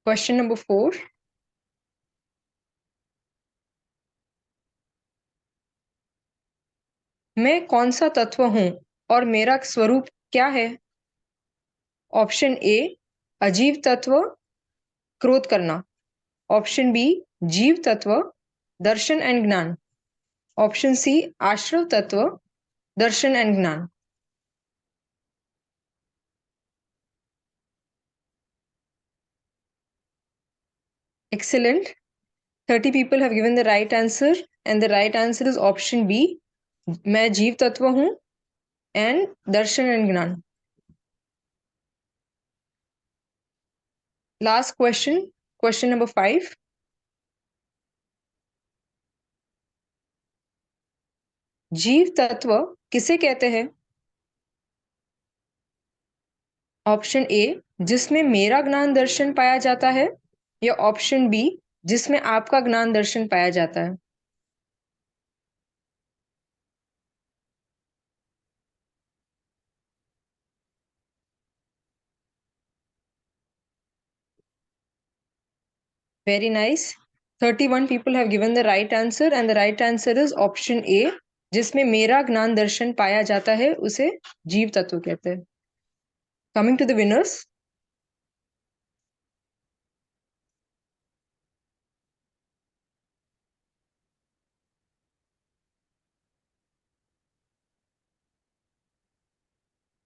Question number 4. मैं कौन सा तत्व हूं और मेरा स्वरूप क्या है? ऑप्शन ए अजीव तत्व, क्रोध करना। ऑप्शन बी जीव तत्व, दर्शन एंड ज्ञान। ऑप्शन सी आश्रव तत्व, दर्शन एंड ज्ञान। Excellent. 30 people have given the right answer, and the right answer is option B, मैं जीव तत्व हूं and दर्शन एंड ज्ञान। Last question, question number 5. जीव तत्व किसे कहते हैं? ऑप्शन ए जिसमें मेरा ज्ञान दर्शन पाया जाता है, या ऑप्शन बी जिसमें आपका ज्ञान दर्शन पाया जाता है? Very nice. 31 people have given the right answer, and the right answer is option A, जिसमें मेरा ज्ञान दर्शन पाया जाता है उसे जीव तत्व कहते हैं। Coming to the winners.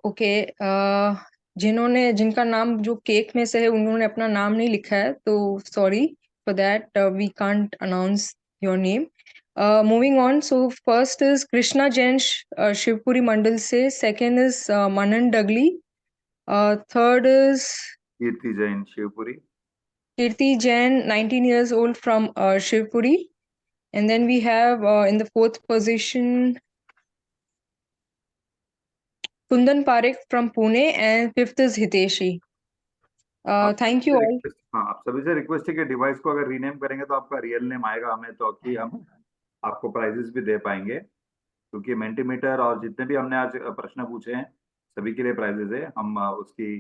Okay, जिनका नाम जो केक में से है उन्होंने अपना नाम नहीं लिखा है, तो sorry for that, we can't announce your name. Moving on, so first is Krishna Jain Shivpuri Mandal से, second is Manan Dagli, third is Kirti Jain Shivpuri, Kirti Jain, 19 years old from Shivpuri, and then we have in the 4th position Kundan Parekh from Pune, and 5th is Hiteshi. Thank you all. हाँ, आप सभी से रिक्वेस्ट है कि डिवाइस को अगर रीनेम करेंगे तो आपका रियल नेम आएगा हमें, तो कि हम आपको प्राइजेस भी दे पाएंगे, क्योंकि मेंटीमीटर और जितने भी हमने आज प्रश्न पूछे हैं सभी के लिए प्राइजेस है। हम उसकी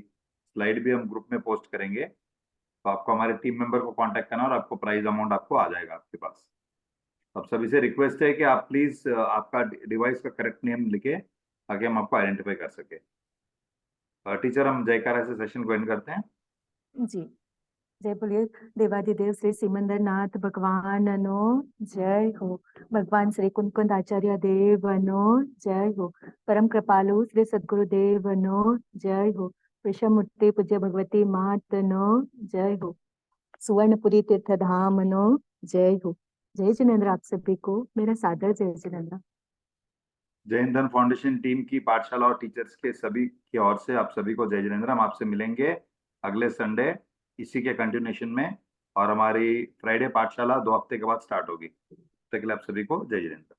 स्लाइड भी हम ग्रुप में पोस्ट करेंगे, तो आपको हमारे टीम मेंबर को कांटेक्ट करना और आपको प्राइज अमाउंट आपको आ जाएगा आपके पास। अब सभी से रिक्वेस्ट है कि आप प्लीज आपका डिवाइस का करेक्ट नेम लिखे, ताकि हम आपको आइडेंटिफाई कर सके। टीचर, हम जयकारा से सेशन को एंड करते हैं। जी, जय बोलिए देवादिदेव श्री सिमंदर नाथ भगवान नो जय हो। भगवान श्री कुंकुंद आचार्य देव नो जय हो। परम कृपालु श्री सद्गुरुदेव नो जय हो। विश्वमूर्ति पूज्य भगवती मात नो जय हो। सुवर्णपुरी तीर्थ धाम नो जय हो। जय जिनेन्द्र। आप सभी को मेरा सादर जय जिनेन्द्र। जैन धन फाउंडेशन टीम की पाठशाला और टीचर्स के सभी की ओर से आप सभी को जय जिनेन्द्र। हम आपसे मिलेंगे अगले संडे इसी के कंटिन्यूएशन में, और हमारी फ्राइडे पाठशाला 2 हफ्ते के बाद स्टार्ट होगी। तब तक के लिए आप सभी को जय जिनेन्द्र।